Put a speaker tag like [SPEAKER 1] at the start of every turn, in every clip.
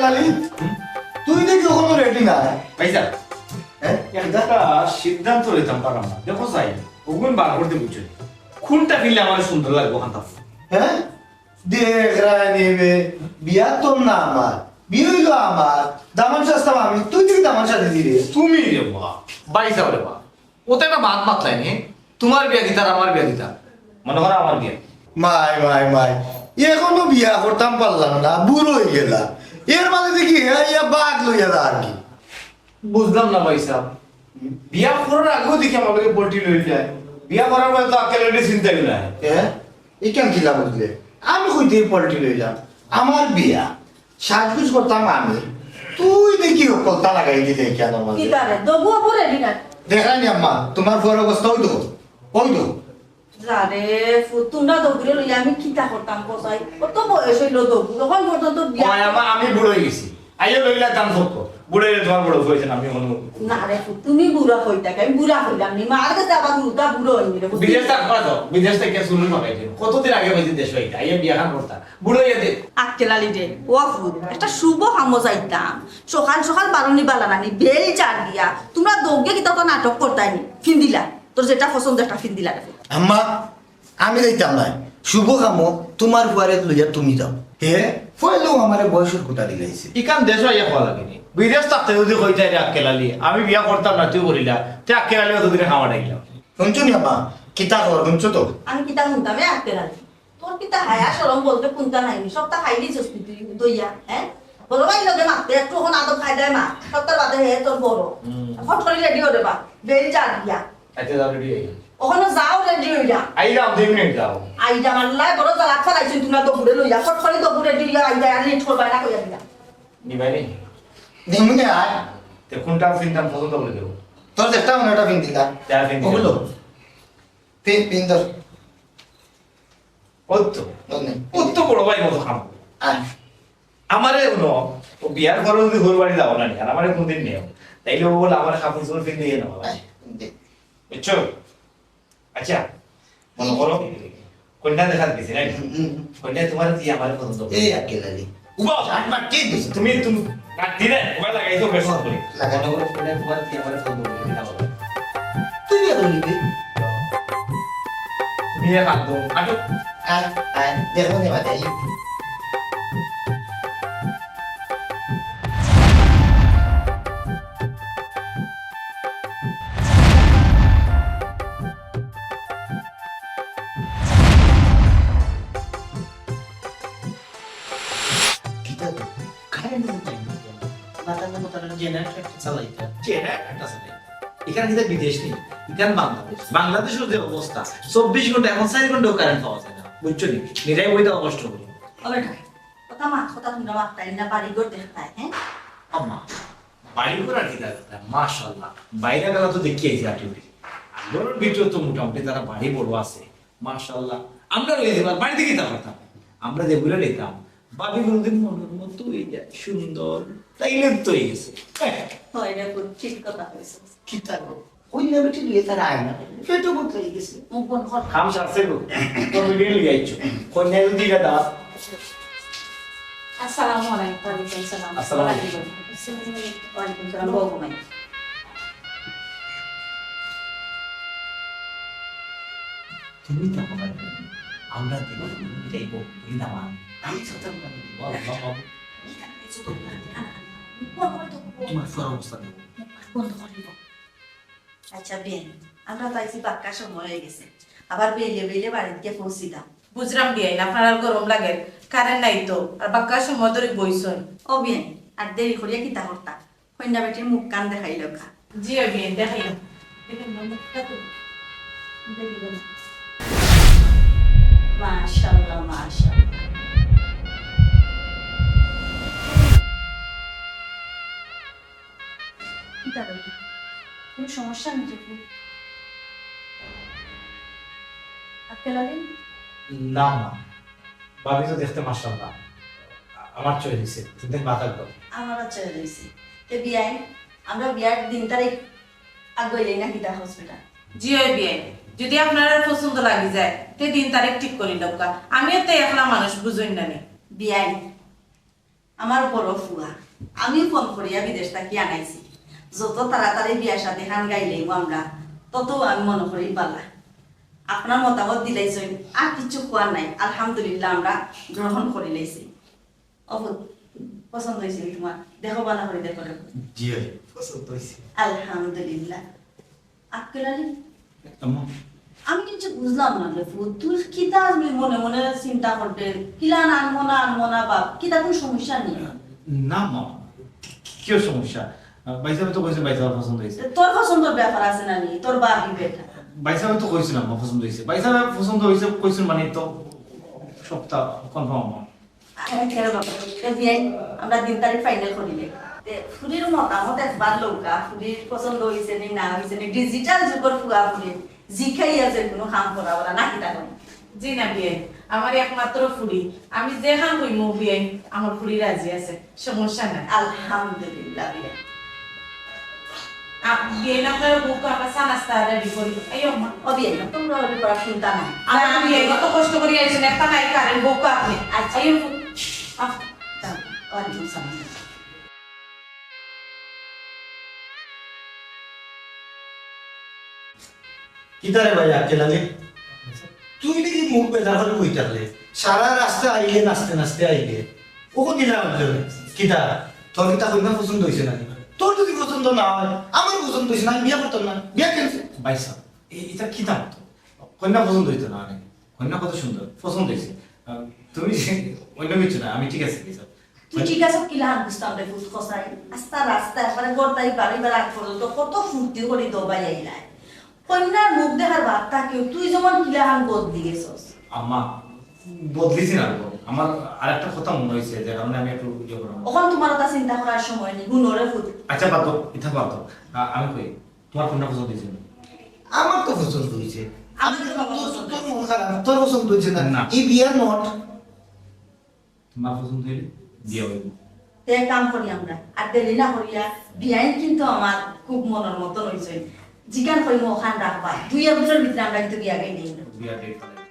[SPEAKER 1] আক্কেল আলী তুই দেখি কখনো রেডি না
[SPEAKER 2] ভাইজান একটা সিদ্ধান্ত লইতাম পারলাম না দেখো যাই ওগুন বার করতে বুঝছো কোনটা ফিরলে আমার সুন্দর লাগবে ওখানটা
[SPEAKER 1] হ্যাঁ দেখ রায় নেবে বিয়া তোর না আমার বিয়ে হইলো আমার দামান শাস্তাম আমি তুই দেখি দামান সাথে দিলে
[SPEAKER 2] তুমি রে বা বাইসা রে বা ওতে একটা বাদ মাতলাই নি তোমার বিয়া দিতা আর আমার বিয়া দিতা মনে হয় আমার বিয়া
[SPEAKER 1] মাই এখনো বিয়া করতাম পারলাম না বুড়ো হয়ে গেলা এর মাঝে দেখি ইয়া বাঘ লইয়া দা আর কি
[SPEAKER 2] বুঝলাম না ভাই সাহেব বিয়া করার আগেও দেখি আমার লোকে পোল্ট্রি লই যায় বিয়া করার পরে তো আক্কেলের চিন্তা গেলা
[SPEAKER 1] হ্যাঁ এই কেন কিলা বুঝলে আমি কইতে পল্টি লইলাম আমার বিয়া সাজগুজ করতাম আমি তুই দেখি কলতা লাগাই দিলে কেন আমার
[SPEAKER 3] কি করে দবু আপু রেডি না
[SPEAKER 1] দেখানি আম্মা তোমার বড় অবস্থা ওই তো
[SPEAKER 3] আরে তোমরা দবুরে লইয়া আমি কিতা করতাম কোথায় কত বয়স হইলো দবু তখন পর্যন্ত বিয়া
[SPEAKER 2] আমি বুড়ো হয়ে গেছি আইও লইলা দাম কত বুড়ো হয়ে তোমার বড় হয়েছে আমি মনে
[SPEAKER 3] না রে তুমি বুড়া হইতা আমি বুড়া হইলাম নি মার কাছে আবার মুদা বুড়ো হইনি রে
[SPEAKER 2] বিদেশ থাকবা তো বিদেশ থেকে শুরু পাকাইছে কতদিন আগে হয়েছে দেশ হইতা আইয়া বিয়া খান করতা বুড়ো হয়ে দে
[SPEAKER 3] আক্কেল আলী রে ও ফুদ একটা শুভ হামো যাইতাম সকাল বারণি বালানানি বেল চার দিয়া তোমরা দৌগে কিতা তো নাটক করতাইনি ফিন্দিলা তোর যেটা পছন্দ একটা ফিন্দিলা রে
[SPEAKER 1] আম্মা আমি যাইতাম না শুভ কামো তোমার বুয়ারে লইয়া তুমি যাও হে ফয়লো আমারে বয়সের কথা দিলাইছে
[SPEAKER 2] ইকান দেশ হইয়া খাওয়া লাগেনি বিদেশ থাকতে যদি কইতাই রে আক্কেলালি আমি বিয়া করতাম না তুই করিলা তে আক্কেলালি অতদিনে খাওয়া ডাইলাম
[SPEAKER 1] শুনছো নি আম্মা কিতা কর শুনছো তো
[SPEAKER 3] আমি কিতা শুনতাম আক্কেল আলী তোর কিতা হায়া সরম বলতে কোনটা নাইনি সবটা খাইলি চস্তি তুই দইয়া হ্যাঁ বড় ভাই লগে মারতে একটু ওখানে আদব খাই দেয় মা সপ্তাহ বাদে হে তোর বড় ফট করে রেডি হতে বা বেল চার দিয়া
[SPEAKER 2] আচ্ছা যাও রেডি হই
[SPEAKER 3] ওখানে যাও রেডি হইয়া
[SPEAKER 2] আইলাম 2 মিনিট যাও
[SPEAKER 3] আইডা মাল্লাই বড় জ্বালা ফলাইছিস তোমরা দপুরে লইয়া ফট করে দপুরে দিলা আইডা আর লেট করবা না কইয়া দিলা
[SPEAKER 2] নিবাইনি
[SPEAKER 1] নিমুনে আয়
[SPEAKER 2] তে কোনটা ফিনতাম পছন্দ করে দেব
[SPEAKER 1] তোর দেখতা মনে একটা পিন দিলা
[SPEAKER 2] তা ফিন
[SPEAKER 1] ওগুলো পিন ধর
[SPEAKER 2] ওত্তো বড় ভাই মতো খাম
[SPEAKER 1] আয়
[SPEAKER 2] আমারে উনো ও বিয়ার ঘরে যদি ঘর বাড়ি যাও না আর আমারে কোনদিন নেও তাইলে ও বলে আমার কাপড় চোপড় ফিন দিয়ে নাও বুঝছো আচ্ছা মনে করো কন্যা দেখা দিছি রাইট কন্যা তোমার কি আমার পছন্দ
[SPEAKER 1] এই আক্কেল আলী
[SPEAKER 2] উবা
[SPEAKER 1] আটবার কে দিছ
[SPEAKER 2] তুমি না দিনে মোবাইল লাগাইছো বেশ করে
[SPEAKER 1] লাগানো
[SPEAKER 2] মনে করো কন্যা তোমার কি আমার পছন্দ করে না বলো
[SPEAKER 1] তুই এত নিবি
[SPEAKER 2] বিয়ে কাঁদো আটো
[SPEAKER 1] আয় আয় দেখো নে বাদাই
[SPEAKER 2] এখানে কিন্তু বিদেশ নেই এখানে বাংলাদেশের যে অবস্থা 24 ঘন্টা এখন 4 ঘন্টাও কারেন্ট পাওয়া যায় না বুঝছো নি নিরাই ওই দাও কষ্ট করি
[SPEAKER 3] ওরে কথা তোমরা মারতাই না বাড়ি ঘর দেখতাই হ্যাঁ
[SPEAKER 2] আম্মা বাড়ি ঘর আর কি দেখতা মাশাআল্লাহ বাইরে গেল তো দেখি আইছি আটি আলোর ভিতর তো মোটামুটি তারা বাড়ি বড় আছে মাশাআল্লাহ আমরা ওই যেবার বাড়ি থেকে যেতে পারতাম আমরা যেগুলো নিতাম বাবি কোনদিন মনের মতো হয়ে যায় সুন্দর তাইলে তো হয়ে গেছে
[SPEAKER 3] হয় রে ঠিক কথা কইছিস
[SPEAKER 1] কি তারো ওই না বেটি লিয়ে তার আয় না ফেটো বলতে গেছে
[SPEAKER 3] মুখ বন কর
[SPEAKER 2] খাম সারছে গো তো ভিডিও লিয়ে আইছো কন্যা যদি গা দাও
[SPEAKER 3] আসসালামু আলাইকুম ওয়ালাইকুম সালাম
[SPEAKER 2] আসসালামু আলাইকুম
[SPEAKER 3] ওয়ালাইকুম সালাম বাবু মাই
[SPEAKER 2] তুমি তো আমরা দেব দেব তুমি না মান আমি তো তোমার ফর অবস্থা
[SPEAKER 3] বন্ধ করিব আচ্ছা বেন আমরা পাইছি পাক্কা সময় হয়ে গেছে আবার বেলে বাড়িতে পৌঁছিলাম
[SPEAKER 4] বুঝলাম বিয়াই আপনার আর গরম লাগে কারেন্ট নাই তো আর বাক্কা সময় ধরে বইছন
[SPEAKER 3] ও বেন আর দেরি করিয়া কিতা করতা কন্যা বেটির মুখ কান দেখাইল খা
[SPEAKER 4] জি বিয়াই দেখাইলাম দেখেন মুখটা তো দেখিলাম
[SPEAKER 3] মাশাআল্লাহ মাশাআল্লাহ কিতা বেটি কোন সমস্যা নেই তো আক্কেল আলী
[SPEAKER 2] না মা ভাবি তো দেখতে মাশাআল্লাহ আমার চয়ে দিছে তুমি মাথা দাও
[SPEAKER 3] আমার চলে যাইছি তে বিয়াই আমরা বিয়ার দিন তারিখ আগাইলেই না কিতা হসপিটাল
[SPEAKER 4] জি বিয়াই যদি আপনার আর পছন্দ লাগি যায় তে দিন তারিখ ঠিক করি লওকা আমিও তো একলা মানুষ বুঝুই না নি
[SPEAKER 3] বিয়াই আমার বড় ফুয়া আমি ফোন করিয়া বিদেশ থাকি আনাইছি যত তাড়াতাড়ি বিয়া সাথে খান গাইলেই আমরা তত আমি মনে করি পালা আপনার মতামত দিলাইছেন আর কিছু কোয়ার নাই আলহামদুলিল্লাহ আমরা গ্রহণ করে লাইছি অবুত পছন্দ হয়েছে তোমার দেখো বানা করে দেখো
[SPEAKER 1] জি পছন্দ হয়েছে
[SPEAKER 3] আলহামদুলিল্লাহ আক্কেল আলী
[SPEAKER 2] আম্মা
[SPEAKER 3] আমি কিছু বুঝলাম না রে ফুল তুই কিতা মনে মনে চিন্তা করতে কিলা আনমো না বাপ কিতা কোন সমস্যা নেই
[SPEAKER 2] না মা কি সমস্যা ভাই সাহেব তো কইছেন ভাই সাহেব পছন্দ হয়েছে
[SPEAKER 3] তোর পছন্দের ব্যাপার আছে না নি তোর বাপি বেটা
[SPEAKER 2] ভাই সাহেব তো কইছেন আম্মা পছন্দ হয়েছে ভাই সাহেব পছন্দ হয়েছে কইছেন মানে তো সবটা কনফার্ম আম্মা
[SPEAKER 3] আমরা 3 তারিখ ফাইনাল করিলে ফুরির মতামত একবার লৌকা ফুরির পছন্দ হয়েছে নি না হয়েছে নি ডিজিটাল যুগের ফুয়া ফুরি জিখাই আছে কোনো কাম করা বলা না কিতা করে
[SPEAKER 4] জি না বিয়ে আমার একমাত্র ফুড়ি আমি যে খান কইমু বিয়ে আমার ফুড়ি রাজি আছে সমস্যা নাই
[SPEAKER 3] আলহামদুলিল্লাহ বিয়া
[SPEAKER 4] বিয়ে না করে বুক আমরা সানাস্তা রেডি করি আইও মা
[SPEAKER 3] অবিয়ে না তোমরা ওর পড়া চিন্তা নাই
[SPEAKER 4] আমি বিয়ে কত কষ্ট করি আইছেন একটা নাই কারেন বুক আপনি
[SPEAKER 3] আচ্ছা
[SPEAKER 4] আইও
[SPEAKER 3] ওয়ালাইকুম সালাম
[SPEAKER 1] কিতারে ভাই আক্কেল আলী তুই দেখি মুখ বেজার করে বই থাকলে সারা রাস্তা আইলে নাচতে আইলে ওকে দিলাম কিতা তোর কিতা কইনা পছন্দ হয়েছে না তোর যদি পছন্দ না হয় আমার পছন্দ হয়েছে না আমি বিয়া করতাম না বিয়া কেনছে
[SPEAKER 2] ভাই সাহেব এটা কি দাম তো কন্যা পছন্দ হইতো না অনেক কন্যা কত সুন্দর পছন্দ হয়েছে তুমি অন্য কিছু না আমি ঠিক আছে
[SPEAKER 3] তুই ঠিক আছে কিলা বুঝতাম রে ফুট খসাই আস্তা রাস্তা একবারে গড়তাই বাড়ি বেড়া পর্যন্ত কত ফুর্তি করে দবাই আইলাই কন্যার মুখ দেখার বার্তা কেউ তুই যেমন কিলাহান বদলি গেছস
[SPEAKER 2] আম্মা বদলিছি না গো। আমার আরেকটা কথা মনে হয়েছে যে কারণে আমি একটু ইয়ে করলাম
[SPEAKER 3] ওখান তোমার কথা চিন্তা করার সময় নেই গুণরে ফুট
[SPEAKER 2] আচ্ছা বাদ দাও এটা বাদ দাও আমি কই তোমার কোনটা পছন্দ হয়েছে
[SPEAKER 1] আমার তো পছন্দ হয়েছে
[SPEAKER 3] আমার তো পছন্দ
[SPEAKER 1] তোর মন খারাপ তোর পছন্দ হয়েছে
[SPEAKER 2] না।
[SPEAKER 1] না এই বিয়া নট
[SPEAKER 2] তোমার পছন্দ হইলে দিয়ে হইব
[SPEAKER 3] তে কাম করি আমরা আর দেরি না করিয়া বিয়াইন কিন্তু আমার খুব মনের মতন হয়েছে জিজ্ঞান করি ওখান রাখবা 2 বছরের ভিতরে আমরা কিন্তু বিয়া গাই নেই
[SPEAKER 2] বিয়া ডেট ফেলে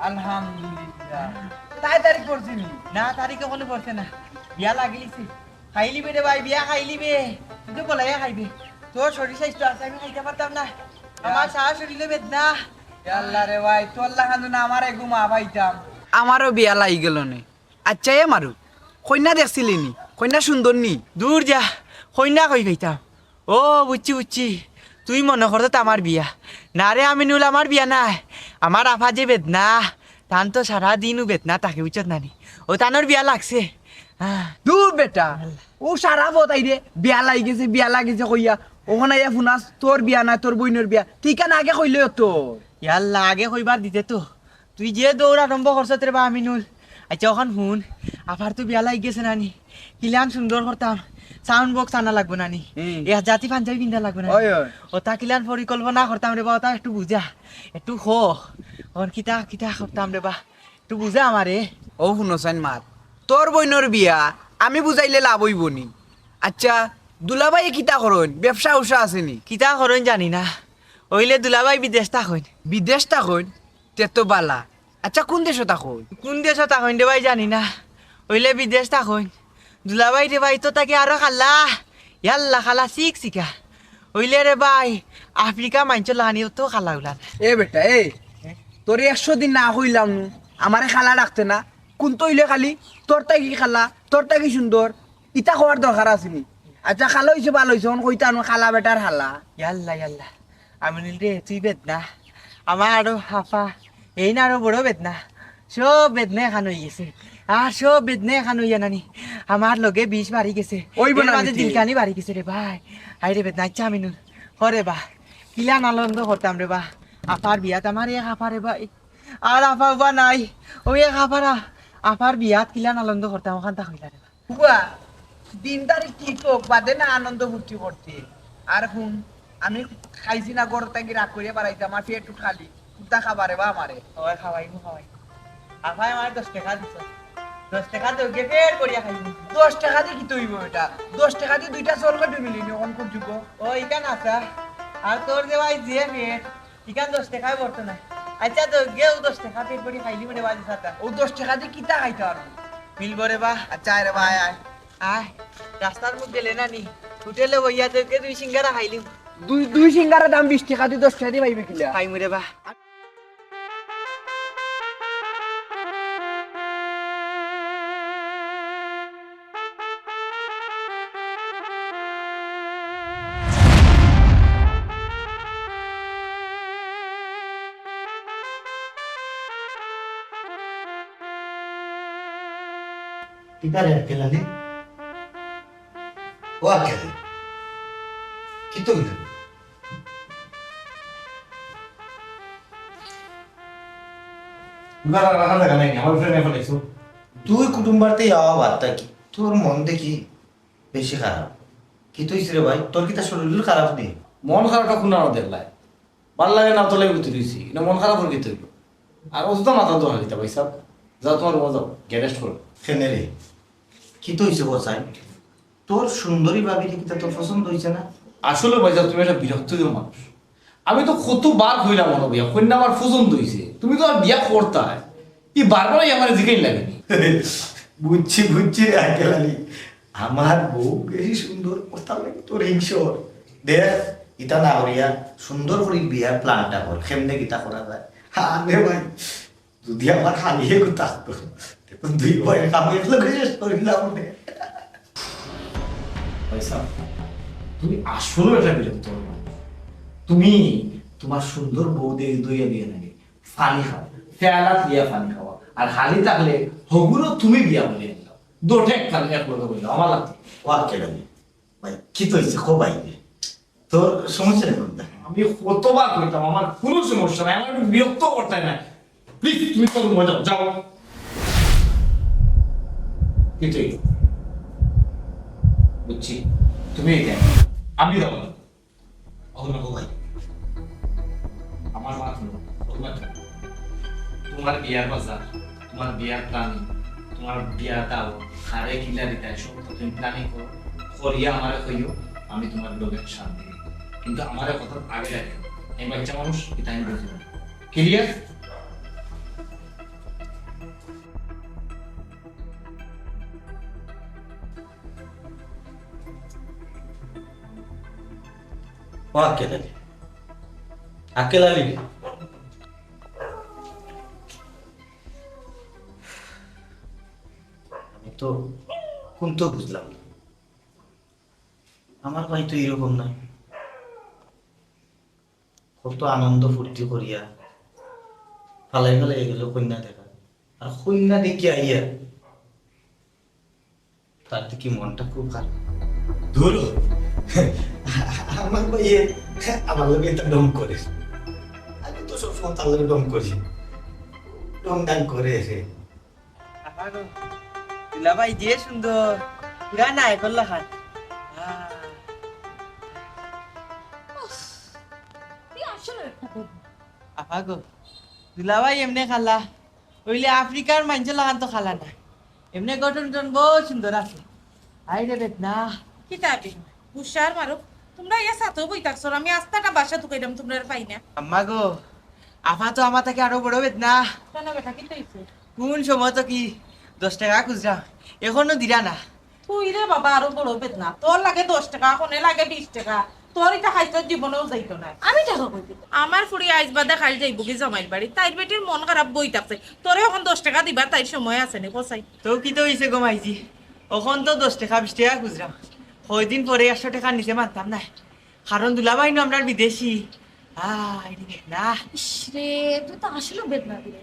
[SPEAKER 5] আলহামদুলিল্লাহ তাই তারিখ পড়ছি না তারিখ কোনো পড়ছে না বিয়া লাগিয়েছি খাইলিবে রে ভাই বিয়া খাইলিবে কিন্তু বলাই খাইবে তোর শরীর স্বাস্থ্য আছে আমি খাইতে পারতাম না আমার সারা শরীরে বেদনা আল্লাহ রে ভাই তোর লাগানো না আমার ঘুমা পাইতাম আমারও বিয়া লাগি গেল নে আচ্ছা এ মারু কন্যা দেখছিলি নি কন্যা সুন্দর নি দূর যা কন্যা কই পাইতাম ও বুঝছি তুই মনে করতো আমার বিয়া না রে আমিনুল আমার বিয়া নাই আমার আফা যে বেদনা তান তো সারা দিনও বেদনা তাকে বুঝত নানি ও তানোর বিয়া লাগছে দূর বেটা ও সারা বতাই রে বিয়া লাগি গেছে কইয়া ওখানে ফুনাস তোর বিয়া না তোর বইনের বিয়া ঠিকানা আগে কইলে তো ইয়াল্লা আগে কইবার দিতে তো তুই যে দৌড় আরম্ভ করছ রে বা আমিনুল আচ্ছা ওখান শুন আবার তো বিয়া লাগি গেছে নানি কিলান সুন্দর করতাম সাউন্ড বক্স আনা লাগবে নানি জাতি পাঞ্জাবি পিন্ধা লাগবে না ও তা কিলান পরিকল্পনা করতাম রে বা তা একটু বুঝা একটু কিতা করতাম রে বা একটু বুঝা আমারে ও শুনছেন মাত তোর বইনের বিয়া আমি বুঝাইলে লাভ হইব নি আচ্ছা দুলাভাই কিতা করেন ব্যবসা উষা আছে নি কিতা করেন জানি না ওইলে দুলাভাই বিদেশ থাকেন তে তো বালা আচ্ছা কোন দেশ থাকেন রে ভাই জানি না ওইলে বিদেশ থাকেন দুলাভাই রে ভাই তো তাকে আরো খালা ইয়াল্লা খালা শিকা ওইলে রে ভাই আফ্রিকা মাইনচ লাহানি তো খালা উলান এ বেটা তোর 100 দিন না হইলাম আমারে খালা রাখতে না কোন তৈলে খালি তোরটা কি খালা তোরটা কি সুন্দর ইটা খাওয়ার দরকার আছে নি আচ্ছা খালা হইছে ভালো হইছে কইতা খালা বেটার খালা ইয়াল্লা আমিনুল রে তুই বেদনা আমার আরো হাফা এই না আরো বড় বেদনা সব বেদনা এখান হয়ে গেছে আর সব বেদনা এখান হইয়া নানি আমার লগে 20 বাড়ি গেছে ওই মাঝে দিলকানি বাড়ি গেছে রে ভাই আই রে বেদনা আচ্ছা আমিনুল হরে বা কিলান আনন্দ করতাম রে বা আপার বিয়াত আমার এক আফা রে ভাই আর আফা উবা নাই ওই এক আপার বিয়াত কিলান আনন্দ করতাম ওখান তা হইলা রে বা 3 তারিখ ঠিক হোক বাদে না আনন্দ ফুর্তি করতে আর শুন আমি খাইছি না গড় তাকে রাগ করিয়া বাড়াইতে আমার পেট খালি কুত্তা খাবারে বা আমারে খাওয়াই আফাই আমার 10 টাকা দিছ 10 টাকা তো গেফের করিয়া খাইব 10 টাকা দিয়ে কি তৈব এটা 10 টাকা দিয়ে দুইটা চল কাটু মিলি কোন কোন যুগ ও ইকান আসা আর তোর যে ভাই যে পেট ইকান 10 টাকায় বর্ত না আচ্ছা তো গেও 10 টাকা পেট ভরি খাইলি মানে বাজি সাতা ও 10 টাকা দিয়ে কিটা খাইতে আর মিলবো রে বা আচ্ছা রে ভাই আয় আয় রাস্তার মুখ গেলে না নি হোটেলে বইয়া তোকে দুই সিঙ্গারা খাইলি দুই সিঙ্গারা দাম 20 টাকা দিয়ে 10 টাকা দিয়ে পাইবে কিলা খাইমু রে বা
[SPEAKER 1] কিতা রে আক্কেল আলী ও আক্কেল কি তো গেল
[SPEAKER 2] উনারা রাখা দেখা নাই আমার ফ্রেন্ড এখন এসো
[SPEAKER 1] তুই কুটুম্বারতে যাওয়া বার্তা কি তোর মন দেখি বেশি খারাপ কি তুই রে ভাই তোর কি তার শরীর খারাপ নেই
[SPEAKER 2] মন খারাপটা কোনা দেখলাই ভাল লাগে না তোলাই বুঝতে দিয়েছি এটা মন খারাপ হয়ে গেতে আর ওষুধ মাথা দোয়া দিতে ভাই সাহেব যাও তোমার মজা গ্যারেস্ট করো
[SPEAKER 1] কেনে রে কি তো হয়েছে বসাই তোর সুন্দরী ভাবি কি তোর পছন্দ হয়েছে না
[SPEAKER 2] আসলে ভাই তুমি একটা বিরক্ত মানুষ আমি তো কতবার কইলাম মনে ভাইয়া কন্যা আমার পছন্দ হয়েছে তুমি তো আর বিয়া করতে হয় এই বারবারই আমার জিগাই লাগেনি
[SPEAKER 1] বুঝছি রে আঙ্কেল আলী আমার বউ বেশি সুন্দর করতাম নাকি তোর হিংসর দেখ ইটা না করিয়া সুন্দর করে বিয়ার প্ল্যানটা কর কেমনে গীতা করা যায় আরে ভাই যদি আমার খালিয়ে থাকতো দেখুন দুই ভাই কামিয়ে শেষ করিলাম
[SPEAKER 2] ভাই সাহেব তুমি আসলে একটা বিরক্ত মানুষ। তুমি তোমার সুন্দর বউ দিয়ে দইয়া দিয়ে নাকি ফানি খাও ফেয়ালাত লিয়া ফানি খাওয়া আর হালি থাকলে হগুলো তুমি বিয়া বলে নিলাম দোটে একখানে এক লোক বললাম আমার লাগতো
[SPEAKER 1] ওয়ার কেডালি ভাই কি তো হয়েছে খোবাই তোর সমস্যা নেই
[SPEAKER 2] আমি কতবার কইতাম আমার কোনো সমস্যা নাই আমার একটু বিরক্ত করতে না প্লিজ তুমি তো মজা যাও কিছুই বুঝছি তুমি কেন আমি যাবো
[SPEAKER 1] অন্য খোবাই
[SPEAKER 2] আমার মা তোমার বিয়ার বাজার তোমার বিয়ার প্ল্যানিং তোমার বিয়া দাও হারে কিলা দিতে সব তুমি প্ল্যানিং করো করিয়া আমারে কইও আমি তোমার লোকের শান্তি কিন্তু আমার কথা আগে রাখো এই বাচ্চা মানুষ এটা আমি বুঝি না ক্লিয়ার
[SPEAKER 1] ও আক্কেল আলী আমি তো কোন তো বুঝলাম না আমার ভাই তো এরকম নাই কত আনন্দ ফুর্তি করিয়া ফালাই ফালাই গেল কন্যা দেখা আর কন্যা দেখি আইয়া তার দেখি মনটা খুব খারাপ ধরো আমার ভাইয়ে আমার লোক এটা ডম করে আমি তো সবসময় তার লোক ডম করি ডম ডান করে এসে
[SPEAKER 5] তুলা ভাই যে সুন্দর পুরা নাই করলা খান আপা গো তুলা ভাই এমনি খালা ওইলে আফ্রিকার মানুষ লাগান তো খালা না এমনি গঠন বহুত সুন্দর আছে আই রে বেট না
[SPEAKER 4] কি তাবি বুসার মারুফ তোমরা ইয়া সাথে বই থাকছো আমি আস্তাটা বাসা তুকাইলাম তোমরা পাই না
[SPEAKER 5] আম্মা গো আপা তো আমার থেকে আরো বড় বেট না
[SPEAKER 4] কেন বেটা কি তাইছে
[SPEAKER 5] কোন সময় তো কি 10 টাকা খুচরা এখনো দিরা না
[SPEAKER 4] তুই রে বাবা আরো বড় বেত না তোর লাগে 10 টাকা কোনে লাগে 20 টাকা তোর এটা খাইতো জীবনেও যাইতো না আমি টাকা কই দিই আমার ফুড়ি আইজ বাদে খাই যাইব কি জমাইর বাড়ি তাইর বেটির মন খারাপ বই থাকছে তোরে এখন 10 টাকা দিবা তাই সময় আছে নি কোসাই
[SPEAKER 5] তো কি তো হইছে গো মাইজি এখন তো 10 টাকা 20 টাকা খুচরা কয়দিন পরে 100 টাকা নিচে মানতাম না কারণ দুলাভাই না আমরা বিদেশি না
[SPEAKER 6] রে তুই তো আসলে বেদনা দিলে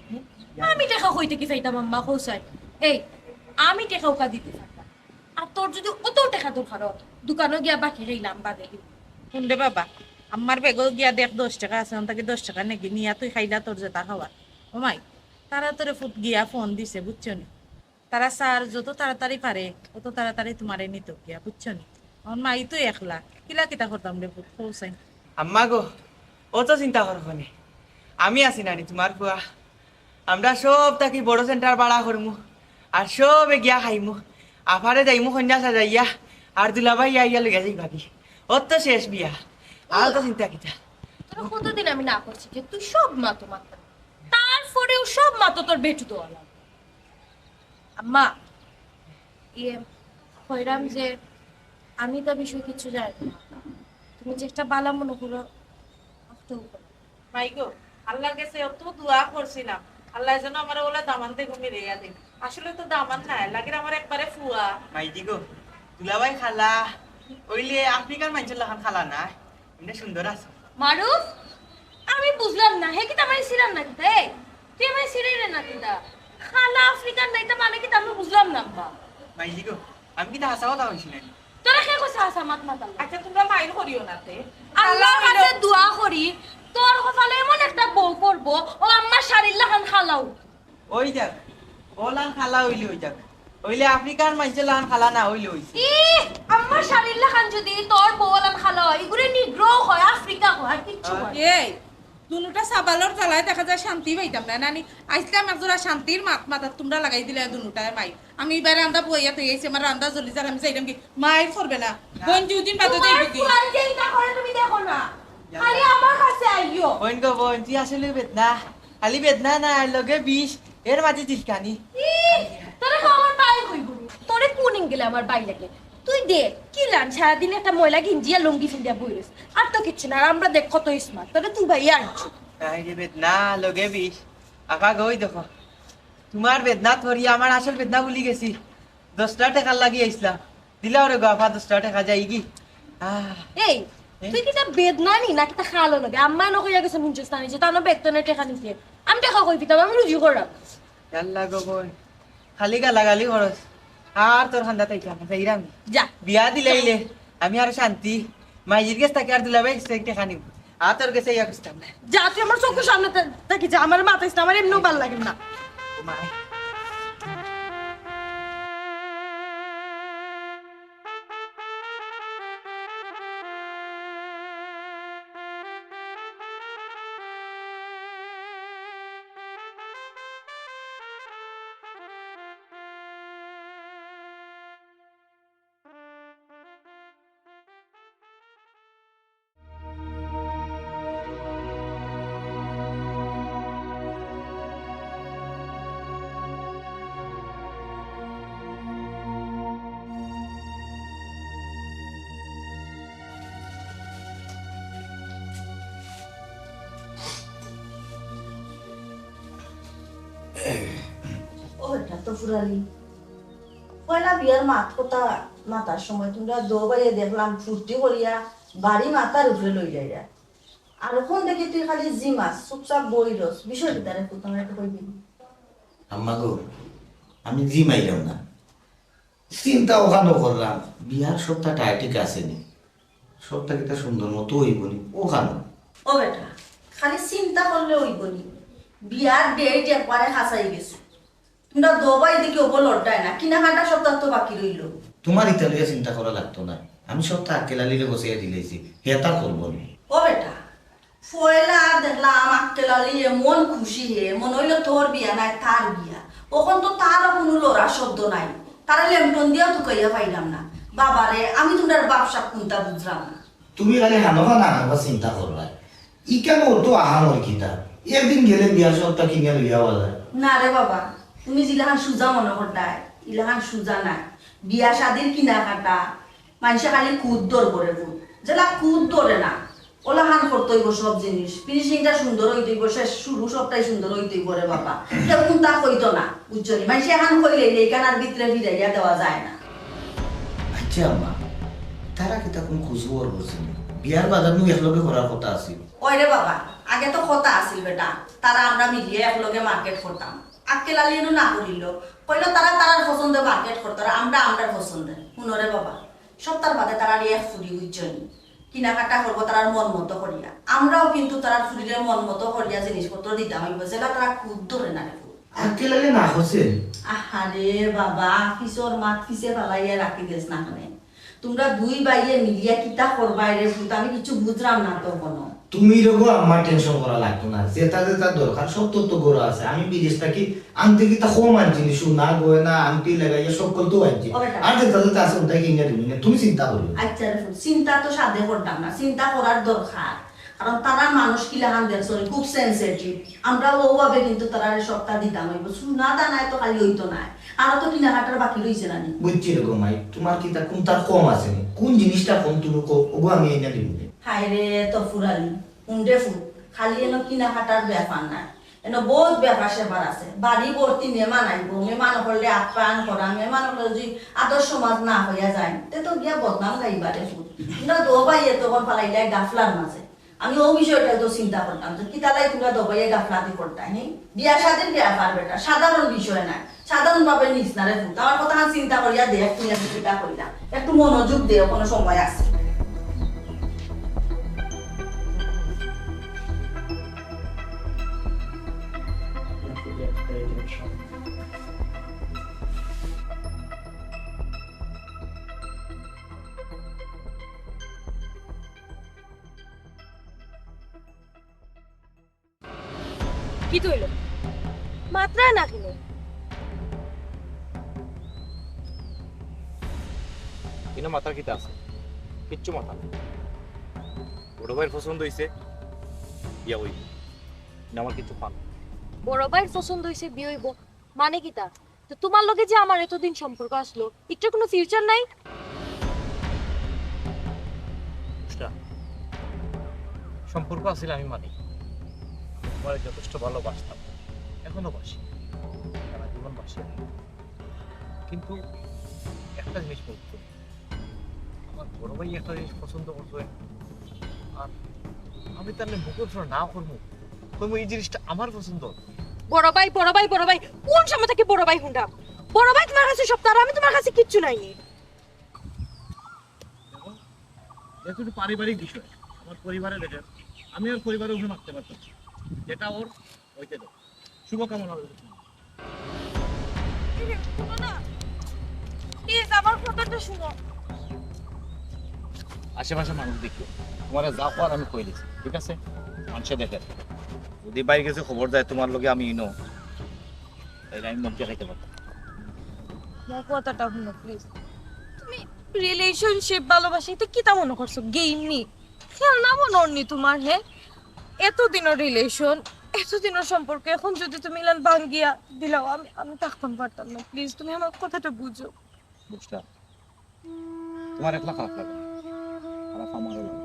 [SPEAKER 6] আমি টাকা কইতে কি চাইতাম আম্মা কৌসাই এই আমি টাকা ওকা দিতে পারতাম আর তোর যদি অত টাকা দরকার দোকানে গিয়া বাকি গেলাম বাদে
[SPEAKER 4] শুনলে বাবা আমার বেগল গিয়া দেখ 10 টাকা আছে তাকে 10 টাকা নাকি নিয়া তুই খাইলা তোর যেটা খাওয়া ও মাই তারা তোরে ফুট গিয়া ফোন দিছে বুঝছো নি তারা স্যার যত তাড়াতাড়ি পারে তত তাড়াতাড়ি তোমারে নিত গিয়া বুঝছো নি আমার মাই তো একলা কিলা কিতা করতাম রে ফুট কৌসাই
[SPEAKER 5] আম্মা গো অত চিন্তা করবো নি আমি আছি নানি তোমার কুয়া আমরা সব তাকে বড় সেন্টার ভাড়া করমু আর সবে গিয়া খাইমু আফারে যাইমু কন্যা সাজাইয়া আর দুলাভাই আইয়া লইয়া যাই ভাবি ওর তো শেষ বিয়া আর তো চিন্তা কিটা
[SPEAKER 6] তোর কতদিন আমি না করছি যে তুই সব মাতো মাত্র তারপরেও সব মাতো তোর বেটু তো আলাম আম্মা ইয়ে কইরাম যে আমি তো বিষয় কিছু জানি না তুমি যে একটা বালা মনে করো
[SPEAKER 4] মাই গো আল্লাহর কাছে অত দোয়া করছিলাম আল্লাহ যেন আমার ওলা দামান থেকে মেরে দেয় আসলে তো দামান নাই লাগে আমার একবারে ফুয়া
[SPEAKER 5] মাইজি গো দুলাভাই খালা ওইলে আফ্রিকার মানুষের লাখান খালা না এমনি সুন্দর আছে
[SPEAKER 6] মারুফ আমি বুঝলাম না হে কি তামাই সিরান না কিতা এই তুই আমায় সিরাইলে না কিতা খালা আফ্রিকান নাইতা মানে কি আমি বুঝলাম না বা
[SPEAKER 5] মাইজি গো আমি কিন্তু হাসা কথা কইছি না
[SPEAKER 6] তোরা কে কইছ হাসা মাত মাতাল
[SPEAKER 4] আচ্ছা তোমরা মাইল করিও না তে
[SPEAKER 6] আল্লাহর কাছে দোয়া করি তোর কপালে এমন একটা বউ করব ও আম্মার শাড়ির লাখান খালাও
[SPEAKER 5] ওই যাক ওলান খালা হইলে ওই যাক ওইলে আফ্রিকার মানুষের লাখান খালা না হইলে হইছে
[SPEAKER 6] ই আম্মার শাড়ির লাখান যদি তোর বউ লাখান খালা হয় এগুলো নিগ্রো হয় আফ্রিকা হয় আর কিচ্ছু হয়
[SPEAKER 4] এই দুনুটা সাবালর জ্বালায় দেখা যায় শান্তি পাইতাম না নানি আইসলাম একজোড়া শান্তির মাথা তোমরা লাগাই দিলে দুনুটায় মাই আমি এবার রান্দা বইয়া তো গেছি আমার রান্দা জ্বলি যার আমি চাইলাম কি মায়ের করবে না বোন দুদিন বাদে যাইব কি
[SPEAKER 6] তোমার যেটা করে তুমি দেখো না খালি আমার কাছে আইও
[SPEAKER 5] বোন গো বোন তুই আসলে বেদনা খালি বেদনা না লগে বিষ এর মাঝে জিলকানি
[SPEAKER 6] তোরে আমার বাই হইব তোরে কোন গেলে আমার বাই লাগে তুই দেখ কি লান সারাদিন একটা ময়লা গিঞ্জিয়া লঙ্গি ফিন্দিয়া বইরেস আর তো কিচ্ছু না আর আমরা দেখ কত স্মার্ট তোরে তুই ভাই আনছো
[SPEAKER 5] এই যে বেদনা লগে বিষ আকা গই দেখো তোমার বেদনা ধরি আমার আসল বেদনা ভুলি গেছি 10 টাকা লাগি আইছিলাম দিলা ওরে গাফা 10 টাকা যাই কি
[SPEAKER 6] এই তুই কি তা বেদনা নি না কি তা খালো লাগে আম্মা নকইয়া গেছে মুঞ্জস্তানি যে তানো বেতনে টাকা নিতে আমি টাকা কই দিতাম আমি রুজি করাম
[SPEAKER 5] আল্লাহ গো বোন খালি গালাগালি খরচ আর তোর খান্দা তাইতা না যাইরাম
[SPEAKER 6] যা
[SPEAKER 5] বিয়া দিলাইলে আমি আর শান্তি মাইজির কাছে তাকে আর দিলাবাই সে টাকা নিব আর তোর কাছে ইয়া করতাম না
[SPEAKER 6] যা তুই আমার চোখের সামনে দেখি যা আমার মাথায় আমার এমনিও ভালো লাগে না
[SPEAKER 5] মাই
[SPEAKER 3] ও এটা তো ফুরালি পয়লা বিয়ার মাতার সময় তোমরা দোবাইয়ে দেখলাম ফুর্তি করিয়া বাড়ি মাতার উপরে লই যাইয়া আর ওখান দেখি তুই খালি জিমাস চুপচাপ বই রস বিষয়টা তারা তোমার একটা কইবি
[SPEAKER 1] আম্মা গো আমি জিমাইলাম না চিন্তা ওখানে করলাম বিয়ার সপ্তাহটা ঠিক আসেনি সপ্তাহ কিটা সুন্দর মতো হইবনি ওখানে
[SPEAKER 3] ও বেটা খালি চিন্তা করলে হইবনি বিয়ার ডেট একবারে হাসাই গেছে তোমরা দোবাই দেখি ওপর লড়টায় না কিনাকাটা সপ্তাহ তো বাকি রইল
[SPEAKER 1] তোমার ইতালিয়া চিন্তা করা লাগতো না আমি সপ্তাহ আক্কেল আলীরে বসিয়ে দিলেছি হেতা করবো না
[SPEAKER 3] ও বেটা পয়লা দেখলাম আক্কেল আলী এমন খুশি হে মনে হইলো তোর বিয়া নাই তার বিয়া ওখান তো তারও কোনো লড়ার শব্দ নাই তারা লেমটন দিয়েও তো কইয়া পাইলাম না বাবারে আমি তোমার বাপসা কোনটা বুঝলাম না
[SPEAKER 1] তুমি খালি হানবা না হানবা চিন্তা করবা ই কেন ওর তো আহামর কিতা একদিন গেলে বিয়ার সপ্তাহ কিনে লইয়া যায়
[SPEAKER 3] না রে বাবা তুমি জিলাহান সুজা মনে করতাই ইলাহান সুজা নাই বিয়া শাদির কিনাকাটা মানুষে খালি কুদ দর করে বুঝ যেটা কুদ ধরে না ওলাহান করতেইব সব জিনিস ফিনিশিংটা সুন্দর হইতেইব শেষ শুরু সবটাই সুন্দর হইতেইব রে বাবা কেউ তা কইতো না বুঝছনি মানুষে এখন কইলে এইখানার ভিতরে ফিরাইয়া দেওয়া যায় না
[SPEAKER 1] আচ্ছা আম্মা তারা কিতা কোন খুশবর করছে বিয়ার বাজার নু একলগে করার কথা আছিল
[SPEAKER 3] ওই রে বাবা আগে তো কথা আছিল বেটা তারা আমরা মিলিয়ে একলগে মার্কেট করতাম আক্কেল আলিয়েও না করিল কইলো তারা তারার পছন্দে মার্কেট করতো আমরা আমরার পছন্দে শুনরে বাবা সপ্তাহ বাদে তারা এক ফুরি বুঝছনি কিনাকাটা করবো তার মন মতো করিয়া আমরাও কিন্তু তার ফুরিরে মন মতো করিয়া জিনিসপত্র দিতাম হইব যেটা তারা খুব ধরে না রে
[SPEAKER 1] আক্কেল আলী না হচ্ছে
[SPEAKER 3] আহারে বাবা ফিসর মাত ফিসে ফালাইয়া রাখি দেস না খানে তোমরা দুই বাইয়ে মিলিয়া কিতা করবাই রে ভূত আমি কিছু বুঝলাম না তো কোনো
[SPEAKER 1] তুমি রোগো আমার টেনশন করা লাগতো না, যেটা যেটা দরকার সব তো গরু আছে। আমি বিদেশটা কি আনতে কি তা কম আনছি, সোনা গয়না আনতে লাগাইয়া সকল তো আনছি, আর যেটা যেটা আছে ওটাই কিনে দিবি না, তুমি চিন্তা করো।
[SPEAKER 3] আচ্ছা চিন্তা তো সাথে করতাম না, চিন্তা করার দরকার, কারণ তারা মানুষ কিলা হান দেখছরে খুব সেনসিটিভ। আমরা ওভাবে কিন্তু তারা সপ্তাহ দিতাম হইব, সোনা দানায় তো খালি হইতো না, আরো তো কেনাকাটার বাকি রয়েছে না।
[SPEAKER 1] বুঝছি রকম ভাই, তোমার কি তা কোন তার কম আছে, কোন জিনিসটা কম তুমি ওগো আমি এনে দিব।
[SPEAKER 3] হাই রে তফুর আলী উন্ডে ফুল, খালি এনো কেনাকাটার ব্যাপার নাই, এনো বহুত ব্যাপার সেবার আছে। বাড়ি ভর্তি মেহমান আইব, মেহমান হলে আপ্যায়ন করা, মেহমান হলে যদি আদর্শ সমাজ না হইয়া যায় তে তো গিয়া বদনাম খাইবারে ফুল। তোমরা দোবাইয়ে তখন ফালাইলাই গাফলার মাঝে, আমি ও বিষয়টা তো চিন্তা করতাম যে কিতালাই তোমরা দোবাইয়ে গাফলাতি করতাই নেই। বিয়া শাদীর ব্যাপার বেটা সাধারণ বিষয় নাই, সাধারণ ভাবে নিস না রে ফুল। আমার কথা চিন্তা করিয়া দেখ, তুমি একটু চিন্তা করিলাম, একটু মনোযোগ দেও, কোনো সময় আছে।
[SPEAKER 6] কি তৈল মাত্রায় না কিনে
[SPEAKER 2] কিনা মাথার কিতা আছে, কিচ্ছু মাথা নেই। বড় ভাইয়ের পছন্দ হয়েছে, ইয়া ওই আমার কিছু পান।
[SPEAKER 6] বড় ভাইয়ের পছন্দ হয়েছে বিয়ে হইব মানে কিতা? তো তোমার লগে যে আমার এতদিন সম্পর্ক আসলো, একটু কোনো ফিউচার নাই?
[SPEAKER 2] সম্পর্ক আছিল আমি মানি, তোমার যথেষ্ট ভালোবাসতাম, এখনো বাসি, সারা জীবন বাসি। কিন্তু একটা জিনিস বলতো, আমার বড় ভাই একটা জিনিস পছন্দ করতো, আর আমি তার মুখের উপর না করবো, তুমি এই জিনিসটা আমার পছন্দ।
[SPEAKER 6] বড় ভাই বড় ভাই বড় ভাই, কোন সময় থেকে বড় ভাই হুন্ডা? বড় ভাই তোমার কাছে সব, তার আমি তোমার কাছে কিচ্ছু নাইনি।
[SPEAKER 2] যেহেতু একটু পারিবারিক বিষয়, আমার পরিবারে দেখে আমি ওর পরিবারের উপরে মারতে পারতাম, যেটা ওর হইতে দেয়। শুভকামনা রইল।
[SPEAKER 6] আমার কথাটা শুনো।
[SPEAKER 2] আশেপাশে মানুষ দেখি, তোমার যা করার আমি কই দিছি, ঠিক আছে? মানুষে দেখে যদি বাইরে গেছে খবর দেয় তোমার লগে আমি ইনো, তাইলে আমি মন খাইতে পারতাম।
[SPEAKER 6] আমার কথাটা শুনো প্লিজ। তুমি রিলেশনশিপ ভালোবাসা এটা কি তা মনে করছো গেম নি, খেলনা মনে নি তোমার? হে এতদিনের রিলেশন, এতদিনের সম্পর্ক, এখন যদি তুমি মিলান ভাঙ্গিয়া দিলাও আমি আমি থাকতাম পারতাম না। প্লিজ তুমি আমার কথাটা বুঝো।
[SPEAKER 2] বুঝলা, তোমার একলা খারাপ লাগে, খারাপ আমারও লাগে।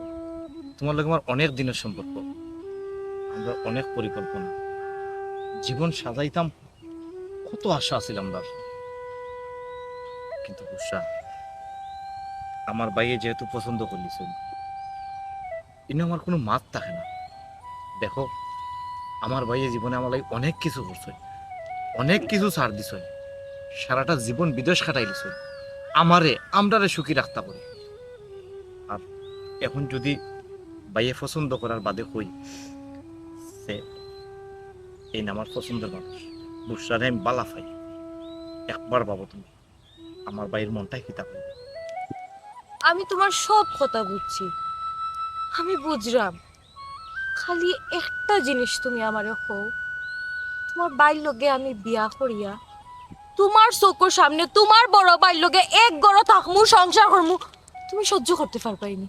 [SPEAKER 2] তোমার লগে আমার অনেক দিনের সম্পর্ক, আমরা অনেক পরিকল্পনা, জীবন সাজাইতাম, কত আশা আছিল আমরা। কিন্তু বুঝলা, আমার বাইয়ে যেহেতু পছন্দ করলিস, ইনি আমার কোনো মাত থাকে না। দেখো, আমার ভাইয়ে জীবনে আমার লাগে অনেক কিছু করছে, অনেক কিছু ছাড় দিছ, সারাটা জীবন বিদেশ কাটাই দিছ, আমরারে সুখী রাখতে পারি। আর এখন যদি ভাইয়ে পছন্দ করার বাদে কই সে এই না আমার পছন্দের মানুষ, বুসরারে আমি বালা পাই, একবার ভাবো তুমি আমার ভাইয়ের মনটাই কিতা করবে।
[SPEAKER 6] আমি তোমার সব কথা বুঝছি, আমি বুঝলাম, খালি একটা জিনিস তুমি আমারে হও, তোমার বাইর লগে আমি বিয়া করিয়া তোমার চোখের সামনে তোমার বড় বাইর লগে এক গড় থাকমু, সংসার করমু, তুমি সহ্য করতে পারবাইনি?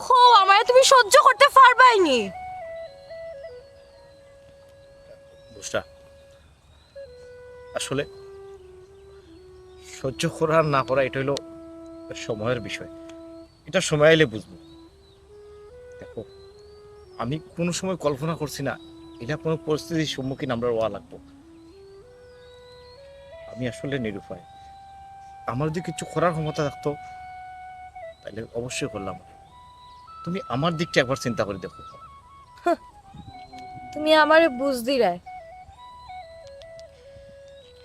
[SPEAKER 6] হো আমারে তুমি সহ্য করতে পারবাইনি?
[SPEAKER 2] বুঝলা, আসলে সহ্য করা আর না করা এটা হলো সময়ের বিষয়, এটা সময় এলে বুঝবো। দেখো, আমি কোনো সময় কল্পনা করছি না এটা কোনো পরিস্থিতির সম্মুখীন আমরা হওয়া লাগবো। আমি আসলে নিরুপায়, আমার যদি কিছু করার ক্ষমতা থাকতো তাহলে অবশ্যই করলাম। তুমি আমার দিকটা একবার চিন্তা করে দেখো।
[SPEAKER 6] তুমি আমারে বুঝ দিলাই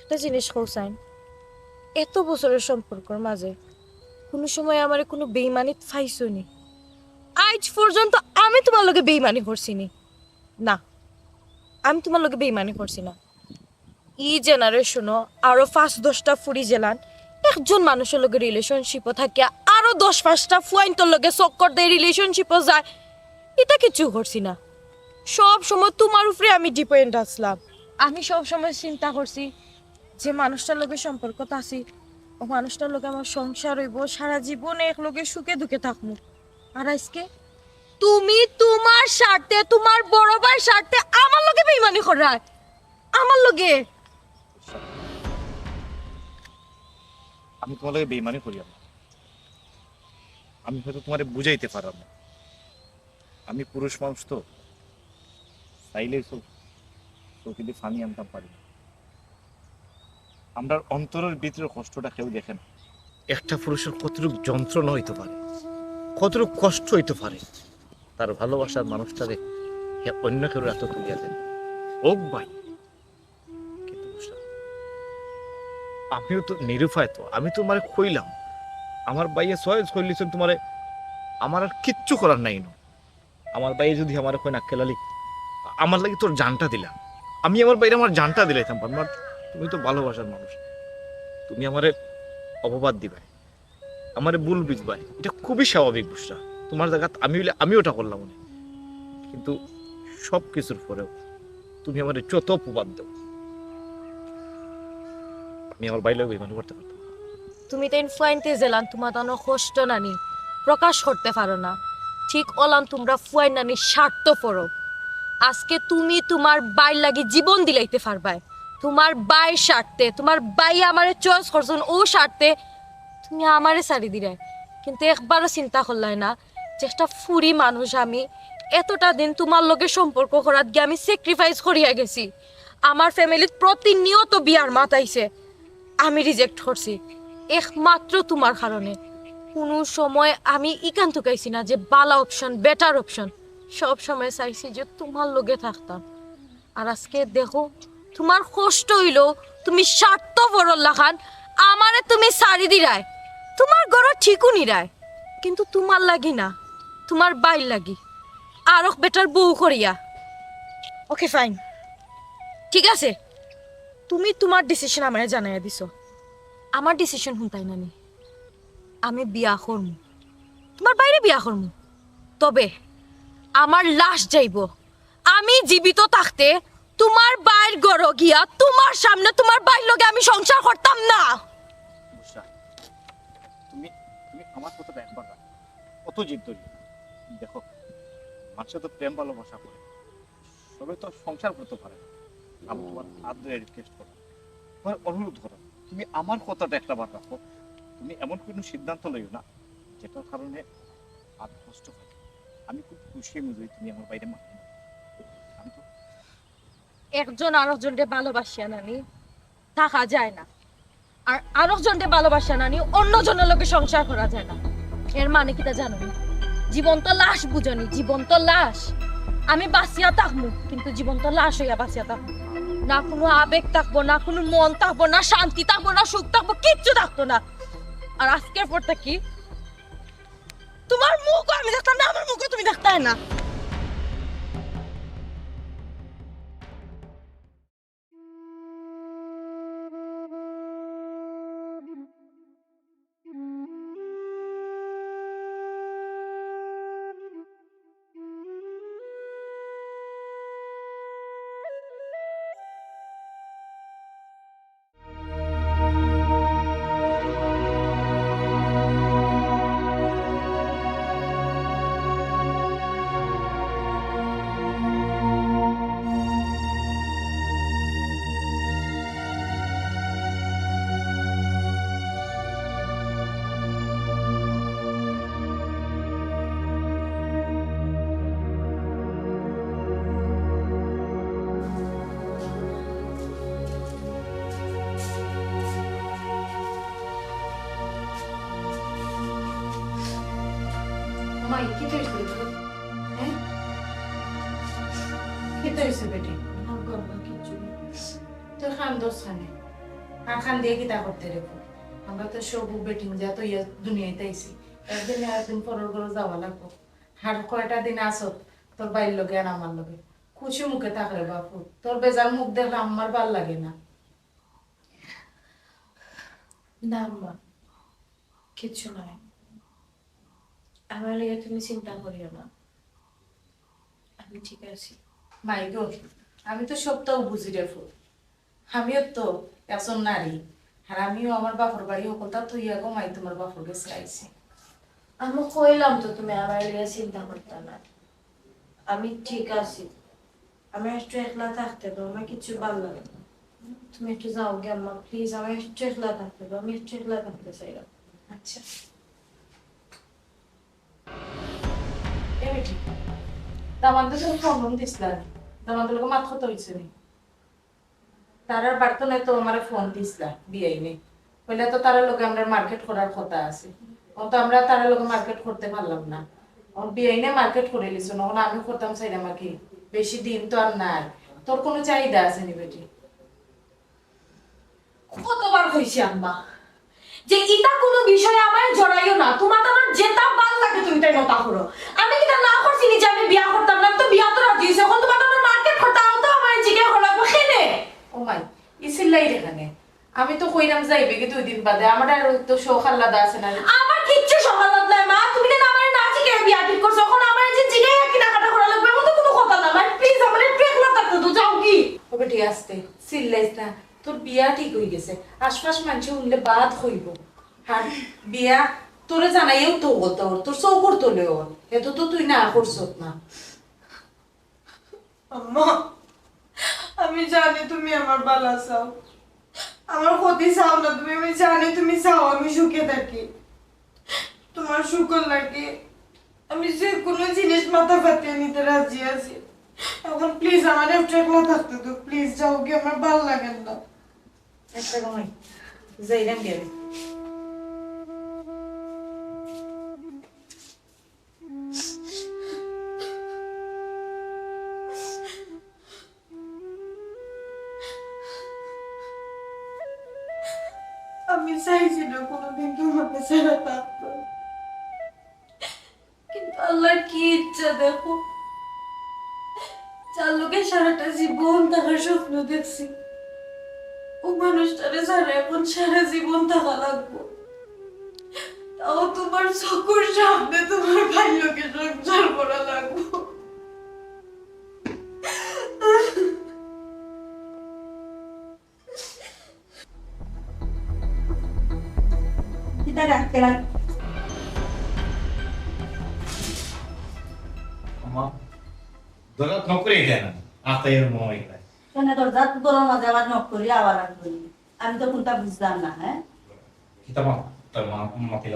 [SPEAKER 6] একটা জিনিস হোসাইন, এত বছরের সম্পর্কের মাঝে কোনো সময় আমারে কোনো বেইমানি ফাইছনি? আজ পর্যন্ত আমি তোমার লগে বেইমানি করছিনি না, আমি তোমার লগে বেইমানি করছি না। ই জেনারেশনও আরো 5-10টা ফুরি জেলান একজন মানুষের লগে রিলেশনশিপও থাকে, আরো 10-5টা ফুয়াইন্তর লগে চক্কর দেয় রিলেশনশিপও যায়, এটা কিছু করছি না। সব সময় তোমার উপরে আমি ডিপেন্ড আসলাম। আমি সব সময় চিন্তা করছি যে মানুষটার লগে সম্পর্কটা আছি, ও মানুষটার লগে আমার সংসার হইব, সারা জীবন এক লগে সুখে দুঃখে থাকবো। আর আজকে তুমি তোমার স্বার্থে, তোমার বড় ভাইয়ের স্বার্থে আমার লগে বেইমানি করায়, আমার লগে।
[SPEAKER 7] আমি তোমার লগে বেইমানি করি না, আমি হয়তো তোমারে বুঝাইতে পারলাম না। আমি পুরুষ মানুষ তো, চাইলেই চোখে দিয়ে ফানি আনতাম পারি না। আমরা অন্তরের ভিতরে কষ্টটা কেউ দেখে না। একটা পুরুষের কতটুকু যন্ত্রণা হইতে পারে, কতটুকু কষ্ট হইতে পারে, তার ভালোবাসার মানুষটারে অন্য কেউ এত তুলিয়া দেন ওক ভাই। কিন্তু আমিও তো নিরুপায়, তো আমি তোমারে কইলাম আমার বাইয়ে চয়েস কইলিছেন তোমারে, আমার আর কিচ্ছু করার নাই না। আমার বাইয়ে যদি আমার কই না খেলালি, আমার লাগি তোর জানটা দিলাম, আমি আমার বাইরে আমার জানটা দিলাইতাম। আমার তুমি তো ভালোবাসার মানুষ, তুমি আমারে অপবাদ দিবে, আমারে ভুল বুঝবাই, এটা খুবই স্বাভাবিক বুঝরা। তোমার জায়গা আমি হইলে আমি ওটা করলাম মনে, কিন্তু সব কিছুর পরেও তুমি আমারে যত অপবাদ দাও, আমি আমার বাইরে অভিমান করতে পারতাম।
[SPEAKER 6] তুমি তো ফুয়াইনতে জেলান, তোমার তো কষ্ট নানি প্রকাশ করতে পারো না, ঠিক ওলান তোমরা ফুয়াইন নানি স্বার্থ পড়ো। আজকে তুমি তোমার বাইর লাগি জীবন দিলাইতে পারবাই, তোমার বাইর স্বার্থে, তোমার বাই আমারে চয়েস করছেন ও স্বার্থে তুমি আমারে সারি দিলে। কিন্তু একবারও চিন্তা করলাই না যে একটা ফুরি মানুষ আমি এতটা দিন তোমার লগে সম্পর্ক করাত গিয়ে আমি স্যাক্রিফাইস করিয়া গেছি। আমার ফ্যামিলিত প্রতিনিয়ত বিয়ার মাতাইছে, আমি রিজেক্ট করছি একমাত্র তোমার কারণে। কোনো সময় আমি ইকান তুকাইছি না যে বালা অপশন, বেটার অপশন, সব সময় চাইছি যে তোমার লগে থাকতাম। আর আজকে দেখো তোমার কষ্ট হইল, তুমি স্বার্থ বড় লাখান আমারে তুমি সারি দিরায়, তোমার ঘর ঠিকও নিরায়, কিন্তু তোমার লাগি না, তোমার বাইর লাগি আরো বেটার বউ করিয়া। ওকে ফাইন, ঠিক আছে, তুমি তোমার ডিসিশন আমারে জানাইয়া দিছো। আমার ডিসিশন শুনতাই নানি, আমি বিয়া করমু, তোমার বাইরে বিয়া করমু, তবে আমার লাশ যাইব। আমি জীবিত থাকতে তোমার বাইর ঘর গিয়া তোমার সামনে তোমার বাইর লগে আমি সংসার করতাম না।
[SPEAKER 7] তুমি তুমি আমার কথাটা একবার রাখো, কত জিদ ধরি। দেখো মানুষের তো প্রেম ভালোবাসা করে, তবে তো সংসার করতে পারে না। আমি তোমার হাত ধরে রিকোয়েস্ট করো, তোমার অনুরোধ করো, তুমি আমার কথাটা একটা বার রাখো। তুমি এমন কোনো সিদ্ধান্ত লইও না যেটার কারণে আর কষ্ট হয়। আমি খুব খুশি আমি যদি তুমি আমার বাইরে মানি। আমি তো
[SPEAKER 6] একজন আরেকজনকে ভালোবাসিয়া নানি থাকা যায় না, আর আরেকজনকে ভালোবাসিয়া নানি অন্যজনের লোকে সংসার করা যায় না। এর মানে কিটা জানো? জীবন্ত লাশ বুঝনি, জীবন্ত লাশ। আমি বাঁচিয়া থাকবো কিন্তু জীবন্ত লাশ হইয়া বাঁচিয়া থাকবো না, কোনো আবেগ থাকবো না, কোনো মন থাকবো না, শান্তি থাকবো না, সুখ থাকবো, কিচ্ছু থাকতো না। আর আজকের পরটা কি তোমার মুখ আমি দেখতাম না, আমার মুখও তুমি দেখতে না।
[SPEAKER 4] মাই কি হইছে? হ্যাঁ কি হইছে বেটি? তোর খান দোষ খানে আর খান দিয়ে কিতা করতে রেখো? আমরা তো সবু বেটিং যা তো ইয়া দুনিয়াতে আইছি, একদিন একদিন পরের ঘরে যাওয়া লাগবো। আর কয়টা দিন আসত তোর বাইর লগে আর আমার লগে খুশি মুখে থাকলে বাপু, তোর বেজার মুখ দেখলে আমার ভাল লাগে না।
[SPEAKER 8] না আম্মা, কিচ্ছু নয়, আমার লেগে তুমি চিন্তা করিও না।
[SPEAKER 6] আমি ঠিক আছি।
[SPEAKER 4] মাই গড, আমি তো সবটাও বুঝি রে ফুল। আমিও তো একজন নারী, আর আমিও আমার বাপর বাড়ি সকলটা তো ইয়াগো মাই তোমার বাপর কাছে আইছি।
[SPEAKER 6] আমি কইলাম তো তুমি আমার লিগে চিন্তা করতে না, আমি ঠিক আছি। আমি একটু একলা থাকতে দাও, আমার কিছু ভালো লাগে না। তুমি একটু যাও গে আম্মা প্লিজ, আমি একটু একলা থাকতে দাও, আমি একটু একলা থাকতে চাইলাম।
[SPEAKER 4] আচ্ছা এমনি ঠিক দামাদের তো ফোন দিছিলাম, দামাদের লোক মাথা তো হয়েছে নি তারার বাড়তো না তো আমার ফোন দিছিলাম বিয়ে নেই বলে তো তারা লোকে আমরা মার্কেট করার কথা আছে, তো আমরা তারা লোকে মার্কেট করতে পারলাম না। বিয়ে নে মার্কেট করে লিছো না, আমি করতাম চাইলাম আর কি, বেশি দিন তো আর নাই। তোর কোনো চাহিদা আছে নি বেটি?
[SPEAKER 6] কতবার কইছি আম্মা যে ইটা কোনো বিষয়ে আমায় জড়াইও না, তোমার তো আমার যেটা ভাল লাগে তুমি তাই নতা করো। আমি কি না করছি নি যে আমি বিয়া করতাম না, তো বিয়া তো রাজি হইছে, এখন তোমার আমার মার্কেট করতে আও তো আমার জিজ্ঞে হলো কেনে।
[SPEAKER 4] ও মাই ইসিল্লাই রেখানে আমি তো কইরাম যাইবে কি 2 দিন বাদে, আমার আর তো শোক আল্লাদা আছে না।
[SPEAKER 6] আমার কিচ্ছু সকালত নাই মা, তুমি না আমার না জিজ্ঞে বিয়া ঠিক করছো, এখন আমার যে জিজ্ঞে কিনা কাটা করা লাগবে এমন তো কোনো কথা না। মানে প্লিজ আমার একটু একলা থাকতে তো যাও কি।
[SPEAKER 4] ও বেটি আসতে চিল্লাইস না, তোর বিয়া ঠিক হয়ে গেছে, আশপাশ মানুষ উঠলে বাদ হইব। আর বিয়া তোরে জানাইও তো বলতে ওর তোর চৌকর তোলে ওর, এত তো তুই না করছ না।
[SPEAKER 9] আম্মা আমি জানি তুমি আমার বালা চাও, আমার ক্ষতি চাও না তুমি, আমি জানি তুমি চাও আমি সুখে থাকি, তোমার সুখ লাগে। আমি যে কোনো জিনিস মাথা ফাটিয়ে নিতে রাজি আছি। এখন প্লিজ আমার একটু একলা থাকতে তো, প্লিজ যাও কি, আমার ভালো লাগে না।
[SPEAKER 4] একটা কমাই যাইলাম গেলে
[SPEAKER 9] আমি চাইছি না কোনোদিন তোমাকে ছাড়া থাকতো,
[SPEAKER 6] কিন্তু আল্লাহর কি ইচ্ছা দেখো, যার লোকের সারাটা জীবন থাকার স্বপ্ন দেখছি, ও মানুষটারে ছাড়া এখন সারা জীবন থাকা লাগবো, তাও তোমার চকুর সামনে তোমার ভাই লোকে সংসার করা লাগবো।
[SPEAKER 2] দরজা নক করে দেয় না আতায়ের মোবাইল
[SPEAKER 3] কেন দরজা গরম মাঝে আবার নক করি আবার করি, আমি তো কোনটা বুঝলাম না। হ্যাঁ
[SPEAKER 2] কিতামা তোর মা মাতিল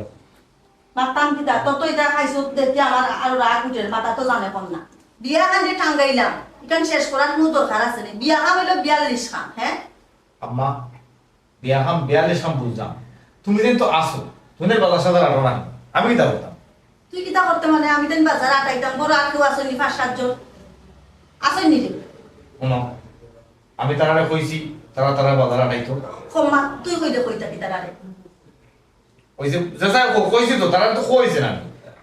[SPEAKER 3] মাতাম কিতা তত এটা খাইছো দেখি আমার আরো রাগ উঠে, মাথা তো জানে কম না। বিয়া খান যে টাঙ্গাইলাম এখান শেষ করার কোনো দরকার আছে না। বিয়া খাম হইলো 42 খাম। হ্যাঁ
[SPEAKER 2] আম্মা বিয়া হাম 42 হাম বুঝলাম, তুমি দেন তো আসো তুমি বাজার সাজার আরো না আমি কি দাও
[SPEAKER 3] তুই কিতা করতে মানে আমি দেন বাজার আটাইতাম, বড় আর কেউ আসেনি 5-7 জন আসেনি রে।
[SPEAKER 2] শোনো আমি তারা কইছি তারা তারা বাজার আটাইতো
[SPEAKER 3] ক্ষমা তুই কইতে কইতা কিতা রে।
[SPEAKER 2] ওই যে যেটা কইছি তো তারা তো কইছে না,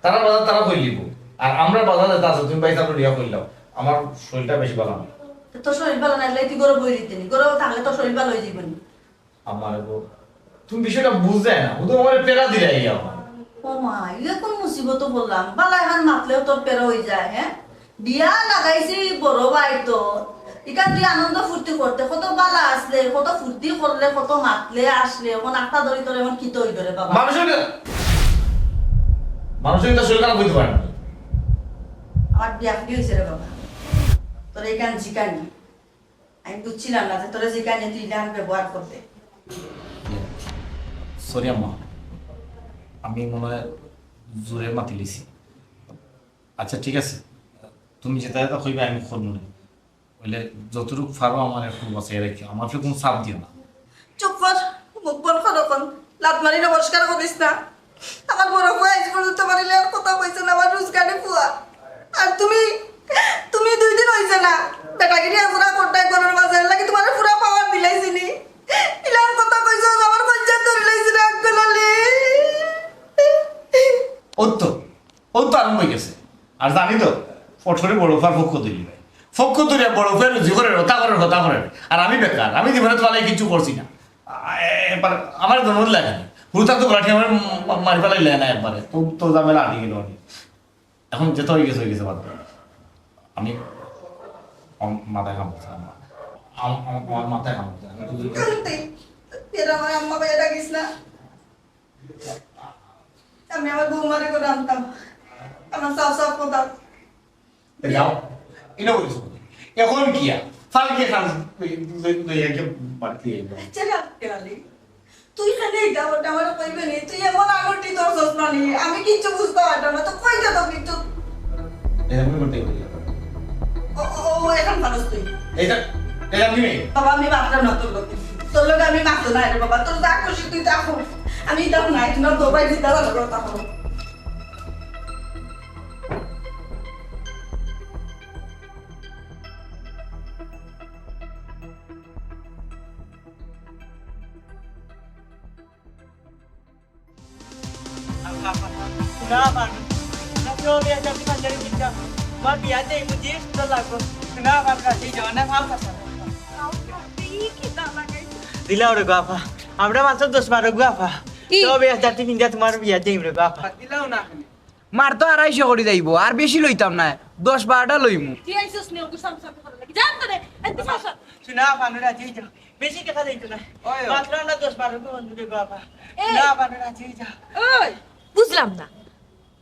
[SPEAKER 2] তারা বাজার তারা কই লিব আর আমরা বাজার যেতে আসো তুমি বাইতে আমরা রিয়া কইলাও, আমার শরীরটা বেশি ভালো না।
[SPEAKER 3] তোর শরীর ভালো না লাগলে তুই গরম বই দিতে নি, গরম থাকলে তোর শরীর ভালো হয়ে যাবে নি।
[SPEAKER 2] আমার গো তুমি বিষয়টা বুঝতে না, ও তো আমার পেরা দিলে ইয়া
[SPEAKER 3] ও মা ইয়ে কোন মুসিবত বললাম, বালা এখন মাতলেও তোর পেরা হয়ে যায়। হ্যাঁ বিয়া লাগাইছি বড় ভাই তো এখান তুই আনন্দ ফুর্তি করতে কত বালা আসলে কত ফুর্তি করলে কত মাতলে আসলে এখন আটটা ধরি তোর এখন কি তৈরি করে বাবা।
[SPEAKER 2] মানুষের তো শরীর খারাপ হইতে পারে না।
[SPEAKER 3] আমার বিয়া কি হয়েছে রে বাবা, তোর এইখান জিকানি আমি বুঝছিলাম না যে তোর জিকানি তুই এখান ব্যবহার করতে।
[SPEAKER 2] সরি আম্মা আমি মনে হয় জোরে মাতি লিছি। আচ্ছা ঠিক আছে তুমি যেটা যেটা কইবে আমি করবো না, বলে যতটুকু পারো আমার একটু বসাই রাখি, আমার কোনো চাপ দিও না।
[SPEAKER 3] চুপ কর, মুখ বন্ধ কর, এখন লাত মারি নমস্কার করিস না। আমার বড় ফুয়া আজ পর্যন্ত পারিলে আর কথা কইছে না, আমার রোজগারে ফুয়া। আর তুমি তুমি 2 দিন হইছে না বেটাগিরি আসরা কোটাই করার বাজার লাগি তোমার পুরা পাওয়ার দিলাইছিনি, ইলার কথা কইছো আমার কইছে ধরে লাইছি রে আক্কেল আলী।
[SPEAKER 2] ও তো আরম্ভ হয়ে গেছে। আর জানি তো ফটফটে বড় ফার পক্ষ তৈরি হয়, পক্ষ তৈরি বড় ফের জীবনের হতা করেন। আর আমি বেকার, আমি জীবনে তো আলাই কিছু করছি না। এবার আমার দমন লাগে না, হুতা তো লাঠি আমার মারি ফেলাই লেয় না একবারে, তো ঝামেলা আটি গেল। এখন যেতে হয়ে গেছে বাদ। আমি মাথায় কামড়ছে আমার মাথায় কামড়ছে
[SPEAKER 3] তেরা আমার আম্মা ভাইয়া ডাকিস না আমি আমার বৌমারে করে আনতাম আমার সাপ কোথাও
[SPEAKER 2] যাও ইনো করিস এখন কিয়া ফালকে খান দইয়াকে বাড়তি
[SPEAKER 3] চেরা কেরালি তুই খালি গাওটা আমার কইবে নি তুই এমন আগরটি তোর সসনা নি আমি কিচ্ছু বুঝতে পারতাম না তো কই যা তো কিছু
[SPEAKER 2] এমন করতে করি
[SPEAKER 3] ও এখন মানুষ তুই
[SPEAKER 2] এটা আমি মেয়ে
[SPEAKER 3] বাবা আমি ভাবতাম না তোর লোক আমি মারতো না রে বাবা তোর যা খুশি তুই তা কর আমি তখন নাই তোমার দোবাই দিতে লাগলো তখন
[SPEAKER 5] না পারবো না তো বিয়া যাবি পাঞ্জাবি কিনতাম তোমার বিয়া যাই বুঝি সুন্দর লাগবো না পারবো কাছে যাও না ভাব কাছে দিলা ওরে গাফা আমরা মাত্র 10-12 গাফা তো বিয়া যাতি কিনতা তোমার বিয়া যাই রে গাফা দিলাও না
[SPEAKER 10] মার তো 250 করে যাইবো আর বেশি লইতাম না 10-12টা লইমু
[SPEAKER 6] তুই আইছস নি ওকে সামসাম করে লাগি জান তো রে এত ফাসা
[SPEAKER 5] শুনা পানু রাজি যাও বেশি টাকা দেইতো না মাত্র আমরা 10-12 কে বন্ধু রে গাফা না পানু রাজি যাও
[SPEAKER 6] ওই বুঝলাম না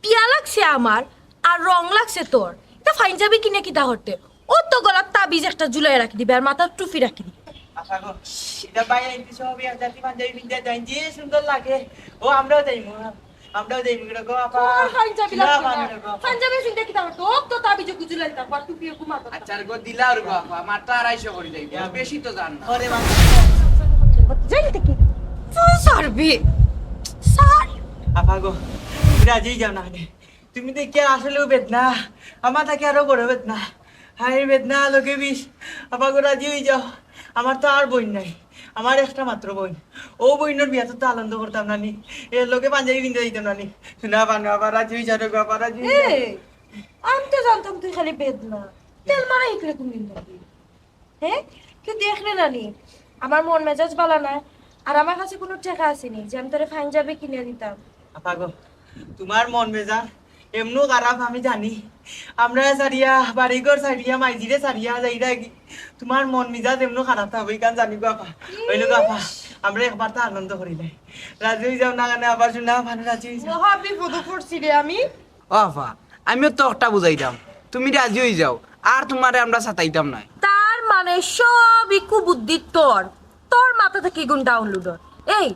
[SPEAKER 6] পিয়া লাগছে আমার আর রং লাগছে তোর এটা ফাইন যাবে কিনে কিটা হতে ও তো গলার তাবিজ একটা ঝুলাই রাখি দিবে আর মাথার টুপি রাখি দিবে
[SPEAKER 5] আশা গো এটা বাইরে ইন্তি সব বিয়া যাতি পাঞ্জাবি কিনতা যাই যে সুন্দর লাগে ও আমরাও যাইমু রে গো আপা
[SPEAKER 6] আর ফাইন যাবি লাগছে ফাইন যাবে চিন্তা কিটা হতো ও তো তাবিজ ঝুলাই তারপর টুপি ঘুমাতো
[SPEAKER 10] আচ্ছা গো দিলা আর গো আপা মার তো 250 করে যাইবো বেশি তো জান না
[SPEAKER 5] ওরে বাবা
[SPEAKER 6] যাই দেখি তুই সারবি সার
[SPEAKER 5] আপা গো রাজি যাও না তুমি দেখি আসলেও বেদনা আমার তাকে আরো বড় বেদনা হাই বেদনা লোকে বিষ আপা গো রাজি হয়ে যাও আমার তো আর বোন নাই আমার একটা মাত্র বোন ও বোনের বিয়াতে তো আনন্দ করতাম নানি এর লোকে পাঞ্জাবি কিনতে দিতাম নানি শোনা বানো আবার রাজি হয়ে যাও গো আবার রাজি
[SPEAKER 6] আমি তো জানতাম তুই খালি বেদনা তেল মারা ইকরে তুমি হ্যাঁ কেউ দেখলে নানি আমার মন মেজাজ ভালো না আর আমার কাছে কোনো টাকা আসেনি যে আমি তোরে ফাইন যাবে কিনে দিতাম
[SPEAKER 5] আপা গো তোমার মন মেজাজ এমনও খারাপ আমি জানি আমরা সারিয়া বাড়িঘর সারিয়া মাইজিরে সারিয়া যাইরা কি তোমার মন মেজাজ এমনও খারাপ থাকবে কারণ জানি গো আপা হইলো গো আপা আমরা একবার তো আনন্দ করি নাই রাজি হয়ে যাও না কেন আবার শোনা ভালো রাজি হয়ে যাও
[SPEAKER 6] মহাবি ফটো করছি রে আমি
[SPEAKER 10] ও আপা আমিও তো একটা বুঝাইতাম তুমি রাজি হই যাও আর তোমারে আমরা সাতাইতাম না
[SPEAKER 6] তার মানে সবই কুবুদ্ধি তোর তোর মাথা থেকে গুণ ডাউনলোড এই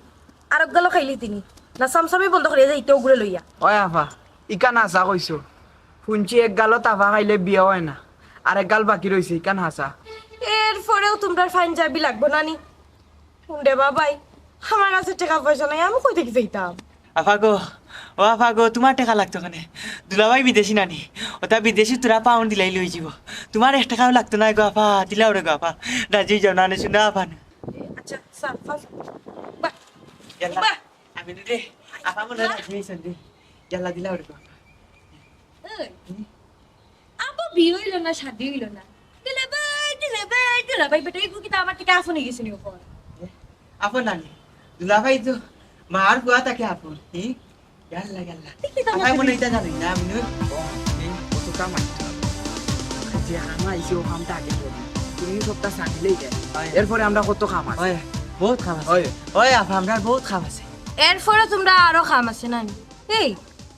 [SPEAKER 6] আর গেল খাইলি তিনি না সামসামি বন্ধ করে যাই তো ঘুরে লইয়া
[SPEAKER 10] ওই আপা ইকান হাসা কইছো শুনছি এক গালো তাফা খাইলে বিয়া হয় না আর এক গাল বাকি রইছে ইকান হাসা
[SPEAKER 6] এরপরেও তোমরা ফাইন যাবি লাগবো নানি শুনবে বাবাই আমার কাছে টাকা পয়সা নাই আমি কই থেকে যাইতাম
[SPEAKER 5] আপা গো ও আপা গো তোমার টাকা লাগতো কেন দুলাভাই বিদেশি নানি ওটা বিদেশি তোরা পাউন্ড দিলাই লই যাব তোমার 1 টাকাও লাগতো না গো আপা দিলা ওরে গো আপা রাজি যাও না শুনা আপা
[SPEAKER 6] আচ্ছা স্যার ফাস বাহ
[SPEAKER 5] ইয়াল্লা আমি রে আপা মনে রাজি হইছেন রে ইয়াল্লা দিলা ওরে গো
[SPEAKER 6] আপা বিয়ে হইল না শাদি হইল না দিলে ভাই বেটা কি তা আমার টাকা আসনে গেছে নি উপর
[SPEAKER 5] আপন নানি দুলাভাই তো মার বুয়া তাকে আপন হি ইয়াল্লা ইয়াল্লা আপা মনে এটা জানি না আমি
[SPEAKER 10] কত কাম যে আমার আইসি ও কামটা আগে করবি তুমি সবটা সাকিলেই যায় এরপরে আমরা কত কাম আছে
[SPEAKER 5] ওই বহুত খাম আছে ওই আপা আমরা বহুত খাম আছে
[SPEAKER 6] এরপরে তোমরা আরো খাম আছে নানি এই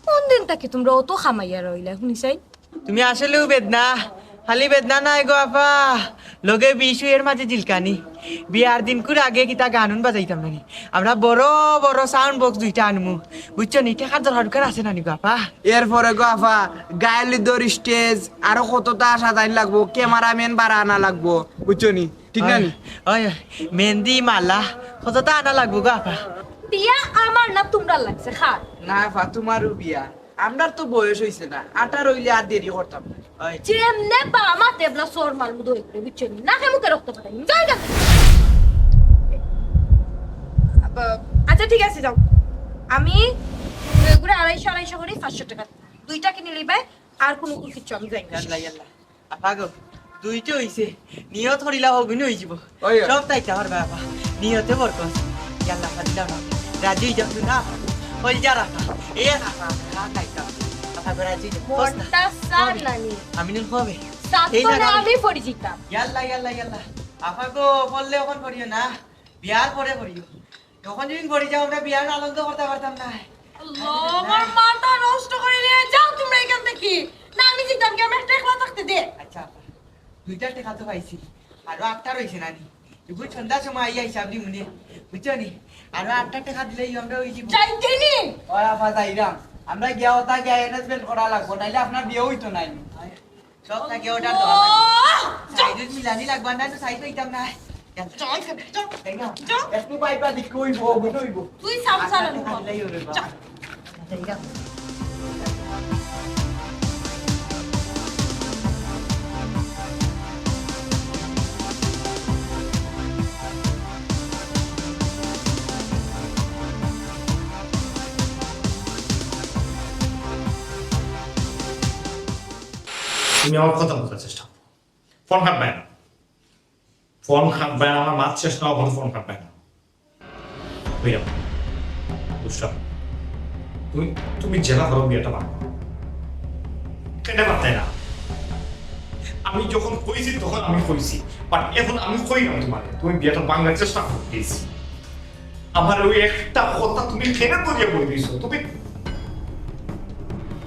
[SPEAKER 6] কোন দিন থেকে তোমরা অত খামাইয়া রইলা শুনিছাই
[SPEAKER 5] তুমি আসলেও বেদনা খালি বেদনা নাই গো আপা লগে বিশু এর মাঝে জিলকানি বিয়ার দিন করে আগে কিতা গানুন বাজাইতাম নানি আমরা বড় বড় সাউন্ড বক্স 2টা আনমু বুঝছো নি টাকার দরকার আছে নানি গো আপা
[SPEAKER 10] এরপরে গো আপা গায়েলি দড়ি স্টেজ আরো কতটা সাজাইন লাগবো ক্যামেরাম্যান বাড়া আনা লাগবো বুঝছো নি ঠিক না নি
[SPEAKER 5] ওই মেহেন্দি মালা কতটা আনা লাগবো গো আপা
[SPEAKER 6] বিয়া আমার না তোমরা লাগছে খার
[SPEAKER 10] না আপা তোমারও বিয়া আমরার তো বয়স হইছে না 18 হইলে আর দেরি করতাম না
[SPEAKER 5] ওই
[SPEAKER 6] যেমনে বা মা তেবলা সোর মাল মুদো একরে বুঝছো নি না কেমন রক্ত পাঠাই যাই গা আচ্ছা ঠিক আছে যাও আমি এগুলো 250 করে 500 টাকা 2টা কিনে লইবে আর কোনো কিছু আমি যাই না
[SPEAKER 5] ইয়াল্লা ইয়াল্লা আপা গো দুইটা হইছে নিয়ত করিলা হবিন হই যাব
[SPEAKER 10] ওই
[SPEAKER 5] সব তাইতা পারবে আপা নিয়তে বরকত ইয়াল্লা আপা দিলাম না রাজি যাও না ওই যা রাখা এ রাখা তাইতা আপা রাজি
[SPEAKER 6] মোটা সার নানি
[SPEAKER 5] আমিনুল হবে এই না,
[SPEAKER 6] তারপরে আমি পরিচিত
[SPEAKER 5] ইয়াল্লা ইয়াল্লা ইয়াল্লা আপা গো বললে এখন করিও না বিয়ার পরে করিও তখন যদি পড়ে যাও আমরা বিয়ার আনন্দ করতে পারতাম না
[SPEAKER 6] আল্লাহ আমার মাথা নষ্ট করে নিয়ে যাও তোমরা এখান থেকে না আমি জিতাম কি আমরা একটা একলা থাকতে দে
[SPEAKER 5] আচ্ছা আপা 2টা টাকা তো পাইছি আরো 8টা রইছে নানি এগুলো সন্ধ্যার সময় আইয়া হিসাব দি মনে বুঝছো নি আরো 8টা টাকা দিলেই আমরা ওই জীবন
[SPEAKER 6] চাইতে নি
[SPEAKER 5] ওই আপা যাইরাম আমরা গিয়া ওটা গিয়া অ্যারেঞ্জমেন্ট করা লাগবো নাইলে আপনার বিয়ে হইতো নাই সব থাকে ওটা তো সাইজ মিলানি লাগবা না তো সাইজ হইতাম না একটু পাইবা দেখো হইব বুঝো হইব
[SPEAKER 6] তুই সামসার আলু
[SPEAKER 5] দিলেই হবে যাইরাম
[SPEAKER 7] তুমি আমার কথা বলতে চেষ্টা ফোন কাটবে না ফোন কাটবে না আমার মাছ চেষ্টা কখনো ফোন কাটবে না বুঝলাম বুঝলাম তুমি তুমি জেলা করো বিয়েটা ভাঙো কেন পারতে না আমি যখন কইছি তখন আমি কইছি বাট এখন আমি কইলাম তোমার তুমি বিয়েটা ভাঙার চেষ্টা করতেছি আমার ওই একটা কথা তুমি কেন বুঝিয়ে বলে দিছো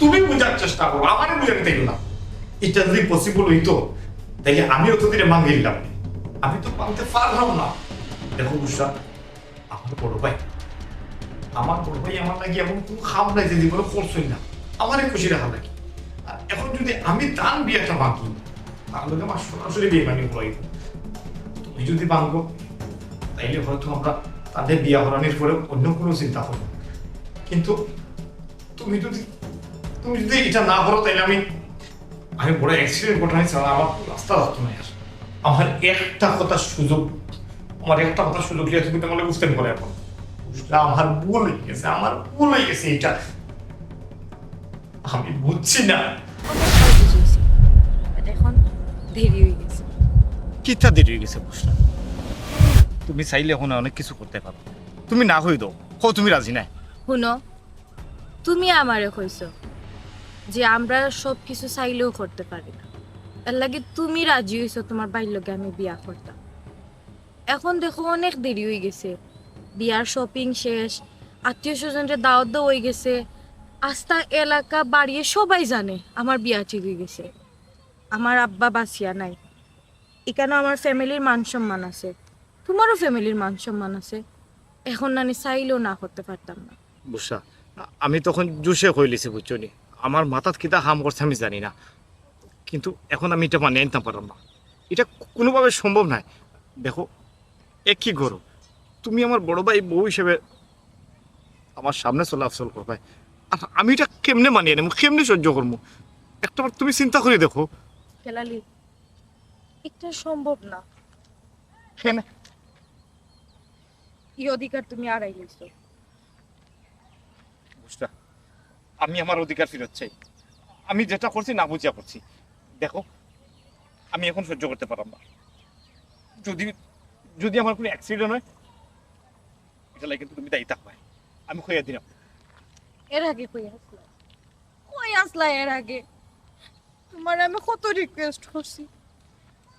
[SPEAKER 7] তুমি বুঝার চেষ্টা করো আমারে বুঝাতে চাইল না এটা যদি পসিবল হইতো তাইলে আমি অতদিনে মাঙ্গে দিলাম আমি তো মানতে পারলাম না দেখো বুঝলাম আমার বড় ভাই আমার লাগে এমন কোনো খাম নাই যে জীবনে করছই না আমারই খুশি রাখা লাগে আর এখন যদি আমি দান বিয়েটা ভাঙি তাহলে আমার সরাসরি বেমানি করাই তুমি যদি ভাঙবো তাইলে হয়তো আমরা তাদের বিয়া হরানির পরে অন্য কোনো চিন্তা করবো কিন্তু তুমি যদি এটা না করো তাইলে আমি বড় অ্যাক্সিডেন্ট ঘটনা ছাড়া আমার রাস্তা রাখতো না আমার একটা কথা সুযোগ দিয়ে তুমি তোমাকে বুঝতে পারো এখন আমার ভুল হয়ে গেছে এটা আমি বুঝছি না
[SPEAKER 6] এখন দেরি হয়ে গেছে
[SPEAKER 7] কিতা দেরি হয়ে গেছে বুঝলা তুমি চাইলে এখন অনেক কিছু করতে পারো তুমি না হই দাও তুমি রাজি নাই
[SPEAKER 6] শুনো তুমি আমারে কইছো যে আমরা সব কিছু চাইলেও করতে পারি না এর লাগে তুমি রাজি হইছো তোমার বাইর লগে আমি বিয়া করতাম এখন দেখো অনেক দেরি হয়ে গেছে বিয়ার শপিং শেষ আত্মীয় স্বজনদের দাওয়াত দেওয়া হয়ে গেছে আস্থা এলাকা বাড়িয়ে সবাই জানে আমার বিয়া ঠিক হয়ে গেছে আমার আব্বা বাঁচিয়া নাই এখানে আমার ফ্যামিলির মান সম্মান আছে তোমারও ফ্যামিলির মান সম্মান আছে এখন নানি চাইলেও না করতে পারতাম না
[SPEAKER 7] বুঝছা আমি তখন জুসে কইলিছি বুঝছো নি আমার মাথাত কিতা হাম করছে আমি জানি না কিন্তু এখন আমি এটা মানিয়ে আনতে পারলাম না এটা কোনোভাবে সম্ভব নয় দেখো কি করো তুমি আমার বড় ভাই বউ হিসেবে আমার সামনে চলাচল করবে আর আমি এটা কেমনে মানিয়ে নেব কেমনে সহ্য করবো একটাবার তুমি চিন্তা করে দেখো
[SPEAKER 6] কেলালি এটা সম্ভব না
[SPEAKER 7] কেন
[SPEAKER 6] এই অধিকার তুমি আড়াই লইছো
[SPEAKER 7] বুঝটা আমি আমার অধিকার ফেরত চাই আমি যেটা করছি না বুঝিয়া করছি দেখো আমি এখন সহ্য করতে পারলাম না যদি আমার কোনো অ্যাক্সিডেন্ট হয় এটা লাগে কিন্তু তুমি দায়ী থাকবে আমি কইয়া দিলাম
[SPEAKER 6] এর আগে কই আসলা এর আগে তোমার আমি কত রিকোয়েস্ট করছি